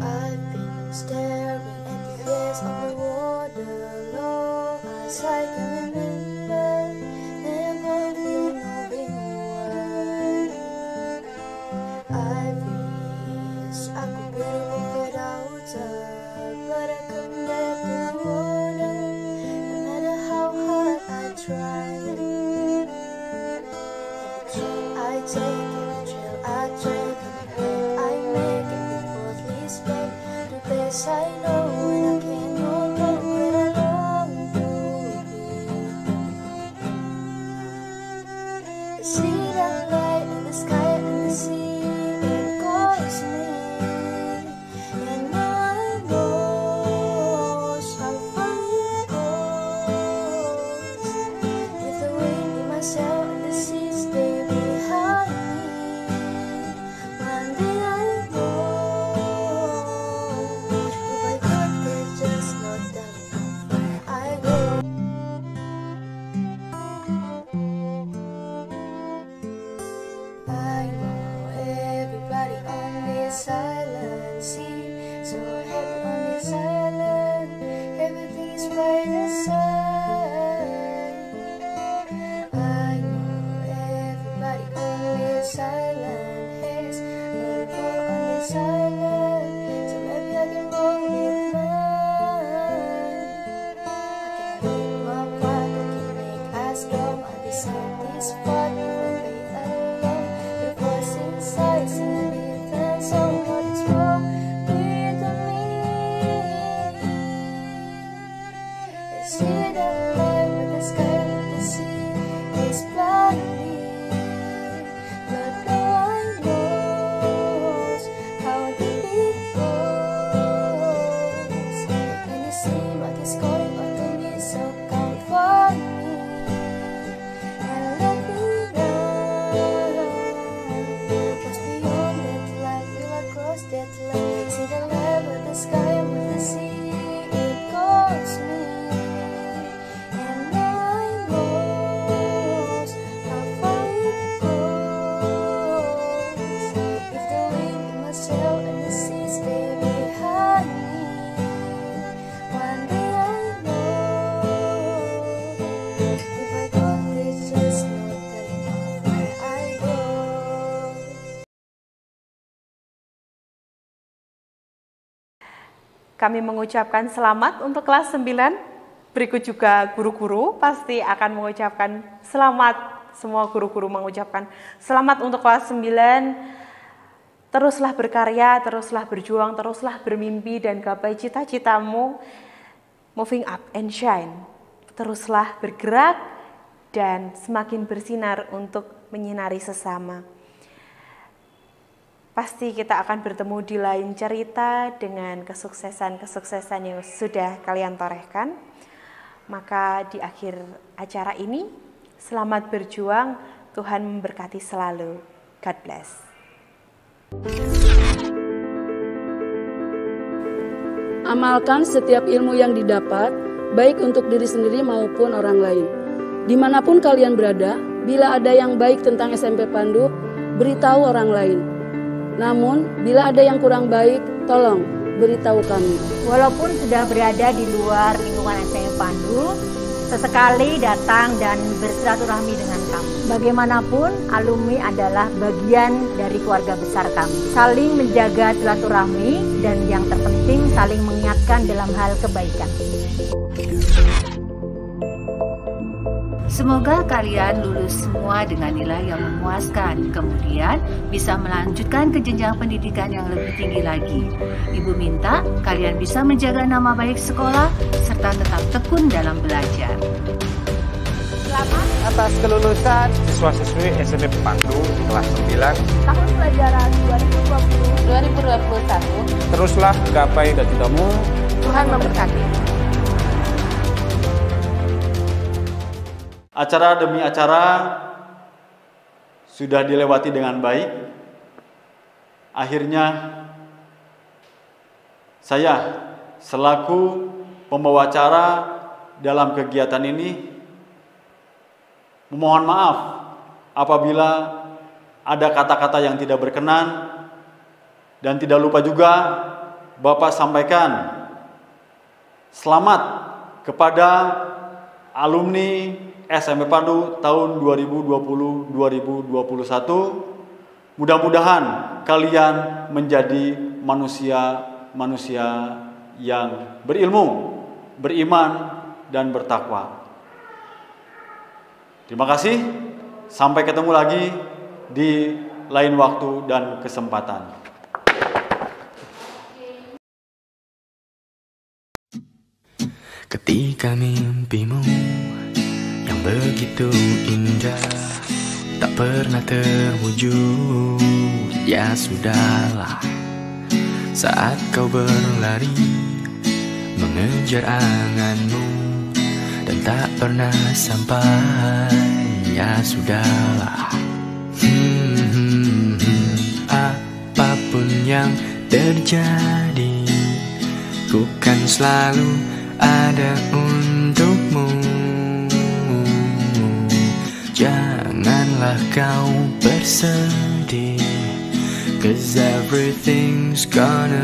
I've been staring at the face of the water long as I can remember, never been knowing why. I wish I could be without her, but I come back to the water, no matter how hard I try. Every trail I take, every trail I take, every breath I make, every path leads back to the place I know, and I can't go back where I long to be. I see that light in the sky and the sea, it calls me, and I know kami mengucapkan selamat untuk kelas 9. Berikut juga guru-guru pasti akan mengucapkan selamat. Semua guru-guru mengucapkan selamat untuk kelas 9. Teruslah berkarya, teruslah berjuang, teruslah bermimpi dan gapai cita-citamu. Moving up and shine. Teruslah bergerak dan semakin bersinar untuk menyinari sesama. Pasti kita akan bertemu di lain cerita dengan kesuksesan-kesuksesan yang sudah kalian torehkan. Maka di akhir acara ini, selamat berjuang, Tuhan memberkati selalu. God bless. Amalkan setiap ilmu yang didapat, baik untuk diri sendiri maupun orang lain. Dimanapun kalian berada, bila ada yang baik tentang SMP Pandu, beritahu orang lain. Namun, bila ada yang kurang baik, tolong beritahu kami. Walaupun sudah berada di luar lingkungan SMP Pandu, sesekali datang dan bersilaturahmi dengan kami. Bagaimanapun, alumni adalah bagian dari keluarga besar kami. Saling menjaga silaturahmi dan yang terpenting saling mengingatkan dalam hal kebaikan. Semoga kalian lulus semua dengan nilai yang memuaskan, kemudian bisa melanjutkan ke jenjang pendidikan yang lebih tinggi lagi. Ibu minta kalian bisa menjaga nama baik sekolah, serta tetap tekun dalam belajar. Selamat atas kelulusan siswa-siswi SMP Pandu kelas 9 tahun pelajaran 2020-2021. Teruslah gapai cita-citamu. Tuhan memberkati. Acara demi acara sudah dilewati dengan baik. Akhirnya saya selaku pembawa acara dalam kegiatan ini memohon maaf apabila ada kata-kata yang tidak berkenan, dan tidak lupa juga Bapak sampaikan selamat kepada alumni SMP Pandu tahun 2020-2021. Mudah-mudahan kalian menjadi manusia yang berilmu, beriman, dan bertakwa. Terima kasih. Sampai ketemu lagi di lain waktu dan kesempatan. Ketika mimpimu yang begitu indah tak pernah terwujud, ya sudahlah. Saat kau berlari mengejar anganmu dan tak pernah sampai, ya sudahlah. Apapun yang terjadi, ku kan selalu ada untukmu. Janganlah kau bersedih, 'cause everything's gonna